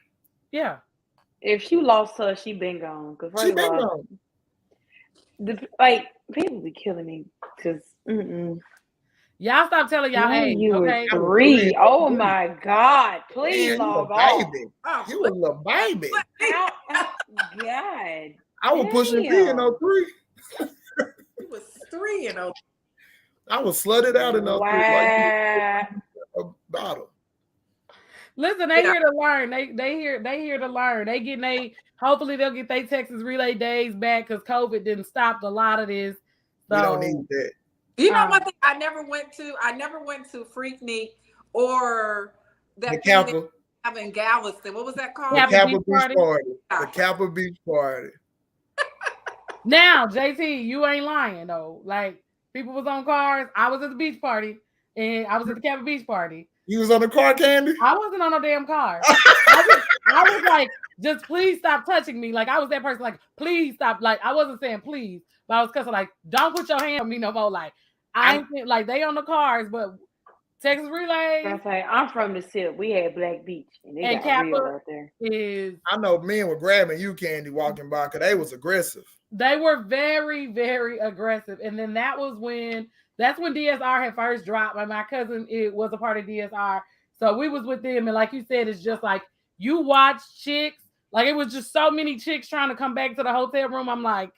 Yeah. If she lost her, she been gone. Cause she been gone. People be killing me because. Y'all stop telling y'all age. You okay? 3. Oh my God! Please log off. You was a little baby. God. I was pushing B in 03. It was 3 in 03. I was slutted out in 03. Like a bottle. Listen, they here to learn. They here to learn. They getting hopefully they'll get their Texas Relay days back because COVID didn't stop a lot of this. So, we don't need that. You know one thing I never went to? I never went to Freaknik or that the Kappa. In Galveston. What was that called? The Kappa Beach Party. The Kappa Beach Party. Now, JT, you ain't lying though. Like, people was on cars. I was at the beach party, and I was at the Kappa Beach Party. You was on the car, Candy? I wasn't on no damn car. I was like, just please stop touching me. Like, I was that person, like, please stop. Like, I wasn't saying please, but I was cussing, like, don't put your hand on me no more. Like, I ain't like they on the cars, but Texas Relay. I'm from the SIP. We had Black Beach, and they got Kappa real out there. I know men were grabbing you, Candy, walking by because they was aggressive. They were very, very aggressive. And then that's when DSR had first dropped. And my cousin, it was a part of DSR. So we was with them. And like you said, it's just like you watch chicks. Like, it was just so many chicks trying to come back to the hotel room. I'm like,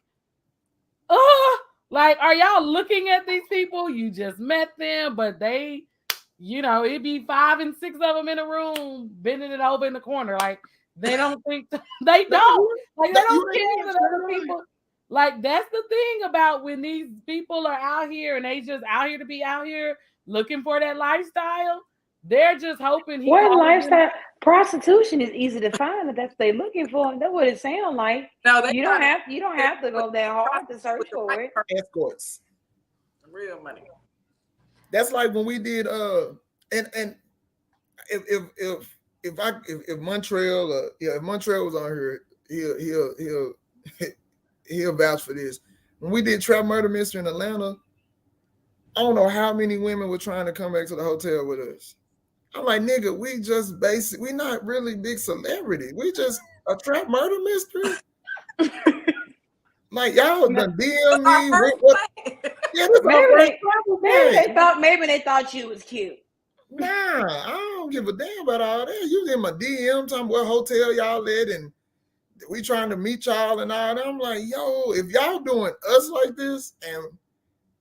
oh, like, are y'all looking at these people? You just met them, but they, it'd be 5 and 6 of them in a room, bending it over in the corner. Like, they don't think, they don't. Like, they don't care that other people. Like, that's the thing about when these people are out here and they just out here to be out here looking for that lifestyle. They're just hoping. What lifestyle? Prostitution is easy to find if that's what they're looking for. That's what it sounds like. No, you don't have to go that hard to search for it. Escorts. Real money. That's like when we did and if Montreal if Montreal was on here, he'll vouch for this. When we did Trap Murder Mystery in Atlanta, I don't know how many women were trying to come back to the hotel with us. I'm like, nigga, we just basic. We not really big celebrity. We just a trap murder mystery. Like y'all done DM me. Yeah, this maybe they thought you was cute. Nah, I don't give a damn about all that. You in my DM talking what hotel y'all at and we trying to meet y'all and all that. I'm like, yo, if y'all doing us like this and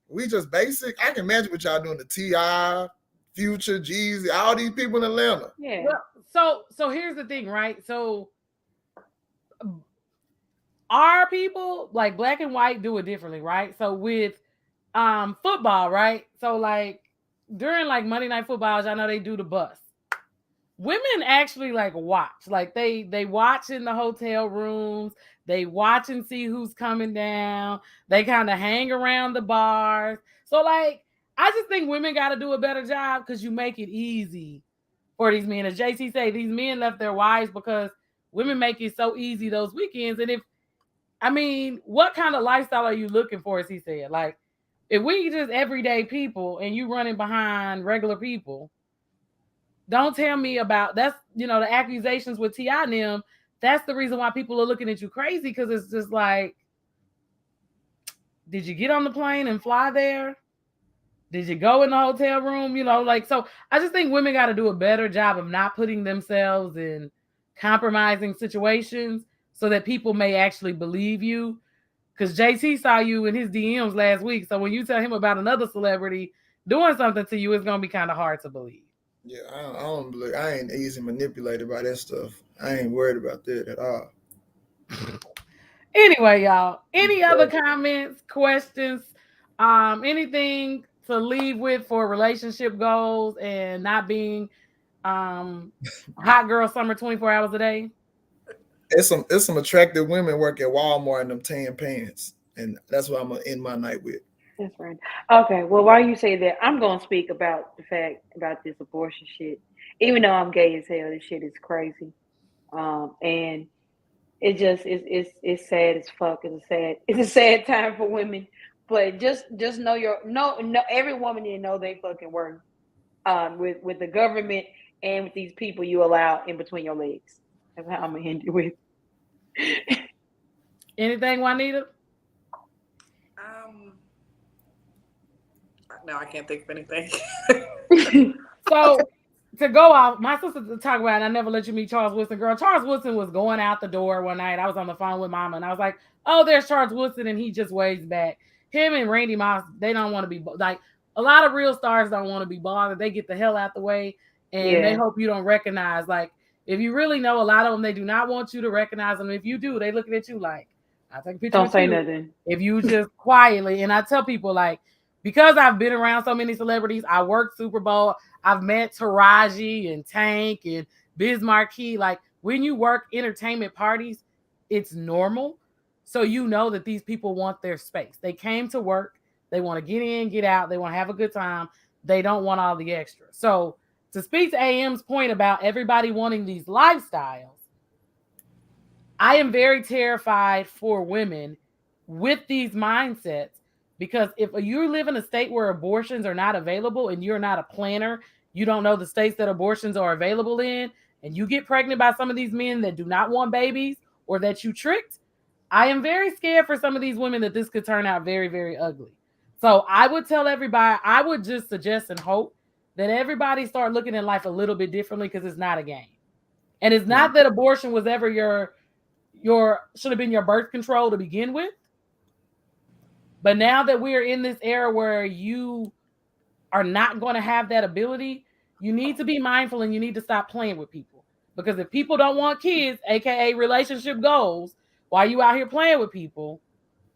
we just basic, I can imagine what y'all doing to T.I., Future, Jeezy, all these people in Atlanta. Yeah. Well, so here's the thing, right? So our people, like black and white, do it differently, right? So with football, right? So like during like Monday Night Footballs, I know they do the bus. Women actually like watch, like they watch in the hotel rooms, they watch and see who's coming down, they kind of hang around the bars. So like I just think women got to do a better job because you make it easy for these men. As JC say, these men left their wives because women make it so easy those weekends. And what kind of lifestyle are you looking for, as he said? Like, if we just everyday people and you running behind regular people, don't tell me about that's, the accusations with T.I. and them. That's the reason why people are looking at you crazy, because it's just like, did you get on the plane and fly there? Did you go in the hotel room? So I just think women got to do a better job of not putting themselves in compromising situations so that people may actually believe you. Because JT saw you in his DMs last week. So when you tell him about another celebrity doing something to you, it's going to be kind of hard to believe. Yeah, I don't believe. I ain't easy manipulated by that stuff. I ain't worried about that at all. Anyway, y'all, any other comments, questions, anything to leave with for relationship goals and not being hot girl summer 24 hours a day? It's some attractive women work at Walmart in them tan pants, and that's what I'm gonna end my night with. That's right. Okay, well, while you say that, I'm gonna speak about the fact about this abortion shit. Even though I'm gay as hell, this shit is crazy, and it just it's sad as fuck. It's a sad time for women. But just know every woman need to know they fucking worth with the government and with these people you allow in between your legs. That's how I'm gonna end it with. Anything, Juanita? No, I can't think of anything. So to go off, my sister to talk about, I never let you meet Charles Woodson. Girl, Charles Woodson was going out the door one night. I was on the phone with Mama, and I was like, "Oh, there's Charles Woodson," and he just waves back. Him and Randy Moss, they don't want to be like a lot of real stars don't want to be bothered. They get the hell out the way, and they hope you don't recognize. Like, if you really know a lot of them, they do not want you to recognize them. If you do, they looking at you like, "I'll take a picture." Don't say nothing. If you just quietly, and I tell people like, because I've been around so many celebrities, I worked Super Bowl, I've met Taraji and Tank and Biz Markie. Like, when you work entertainment parties, it's normal. So you know that these people want their space. They came to work. They want to get in, get out. They want to have a good time. They don't want all the extra. So to speak to AM's point about everybody wanting these lifestyles, I am very terrified for women with these mindsets. Because if you live in a state where abortions are not available and you're not a planner, you don't know the states that abortions are available in, and you get pregnant by some of these men that do not want babies or that you tricked, I am very scared for some of these women that this could turn out very, very ugly. So I would tell everybody, I would just suggest and hope that everybody start looking at life a little bit differently, because it's not a game. And it's not that abortion was ever should have been your birth control to begin with. But now that we are in this era where you are not going to have that ability, you need to be mindful and you need to stop playing with people. Because if people don't want kids, aka relationship goals, while you out here playing with people,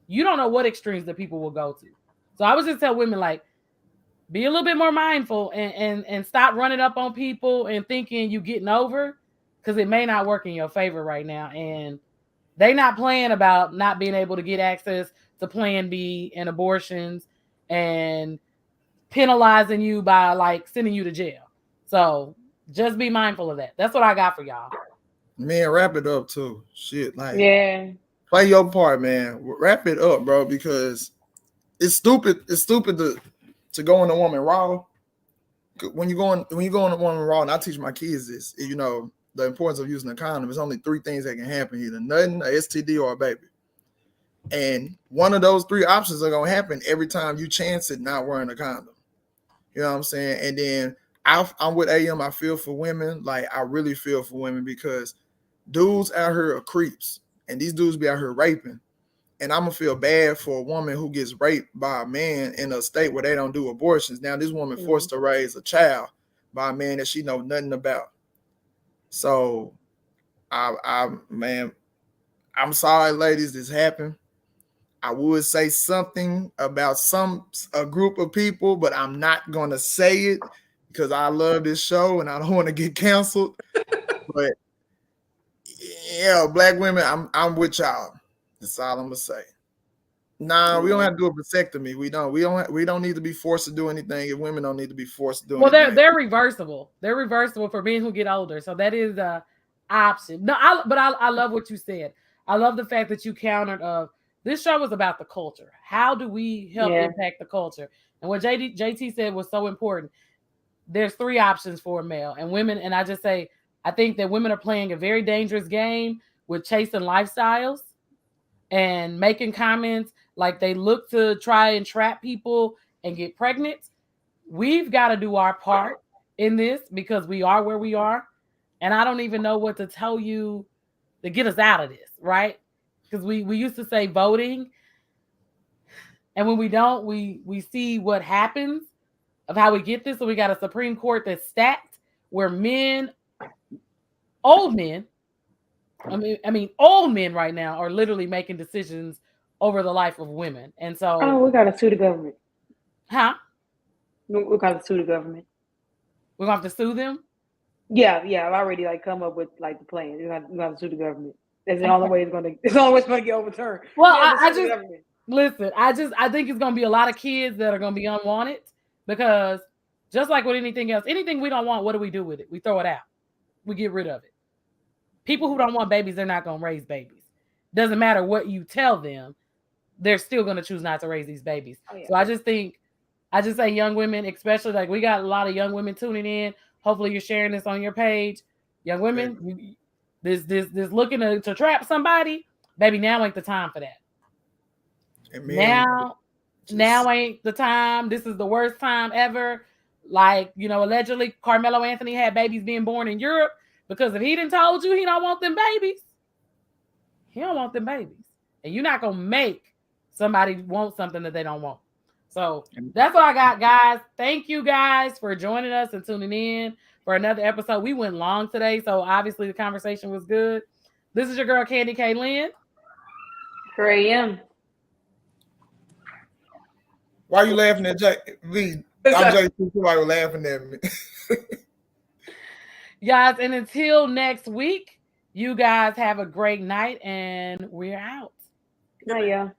you don't know what extremes that people will go to. So I would just tell women, like, be a little bit more mindful and stop running up on people and thinking you getting over, because it may not work in your favor right now. And they not playing about not being able to get access to Plan B and abortions and penalizing you by like sending you to jail. So just be mindful of that. That's what I got for y'all. Man, wrap it up too. Shit, like, play your part, man. Wrap it up, bro, because it's stupid. It's stupid to to go in a woman raw. When you go in a woman raw, and I teach my kids this, you know, the importance of using a condom. There's only 3 things that can happen: either nothing, a STD, or a baby. And one of those 3 options are gonna happen every time you chance it not wearing a condom. You know what I'm saying? And then I'm with AM. I feel for women. Like, I really feel for women, because dudes out here are creeps, and these dudes be out here raping. And I'm gonna feel bad for a woman who gets raped by a man in a state where they don't do abortions. Now this woman forced to raise a child by a man that she know nothing about. So man, I'm sorry, ladies, this happened. I would say something about a group of people, but I'm not gonna say it because I love this show and I don't want to get canceled. But yeah, black women, I'm with y'all. That's all I'm gonna say. Nah, we don't have to do a vasectomy. We don't need to be forced to do anything. If women don't need to be forced to do anything. Well, they're reversible. They're reversible for men who get older. So that is a option. No, I love what you said. I love the fact that you countered of this show was about the culture. How do we help impact the culture? And what JT said was so important. There's 3 options for a male and women. And I just say, I think that women are playing a very dangerous game with chasing lifestyles and making comments like they look to try and trap people and get pregnant. We've got to do our part in this because we are where we are. And I don't even know what to tell you to get us out of this, right? Because we used to say voting. And when we don't, we see what happens of how we get this. So we got a Supreme Court that's stacked where men, old men, I mean, old men right now are literally making decisions over the life of women. And so we gotta sue the government. Huh? We gotta sue the government. We're gonna have to sue them? Yeah, I've already come up with the plan. We gotta sue the government. That's the only way it's gonna get overturned. Well, I think it's gonna be a lot of kids that are gonna be unwanted, because just like with anything else, anything we don't want, what do we do with it? We throw it out. We get rid of it. People who don't want babies, they're not going to raise babies. Doesn't matter what you tell them, they're still going to choose not to raise these babies. Oh, yeah. So I just say young women, especially, like, we got a lot of young women tuning in. Hopefully you're sharing this on your page. Young women, this looking to trap somebody, baby, now ain't the time for that. Now ain't the time. This is the worst time ever. Like, allegedly Carmelo Anthony had babies being born in Europe. Because if he didn't told you he don't want them babies, he don't want them babies. And you're not going to make somebody want something that they don't want. So that's all I got, guys. Thank you guys for joining us and tuning in for another episode. We went long today, so obviously the conversation was good. This is your girl, Candy K. Lynn. Here I am. Why are you laughing at Lee? I'm just somebody laughing at me. Guys, and until next week, you guys have a great night, and we're out. Night, y'all.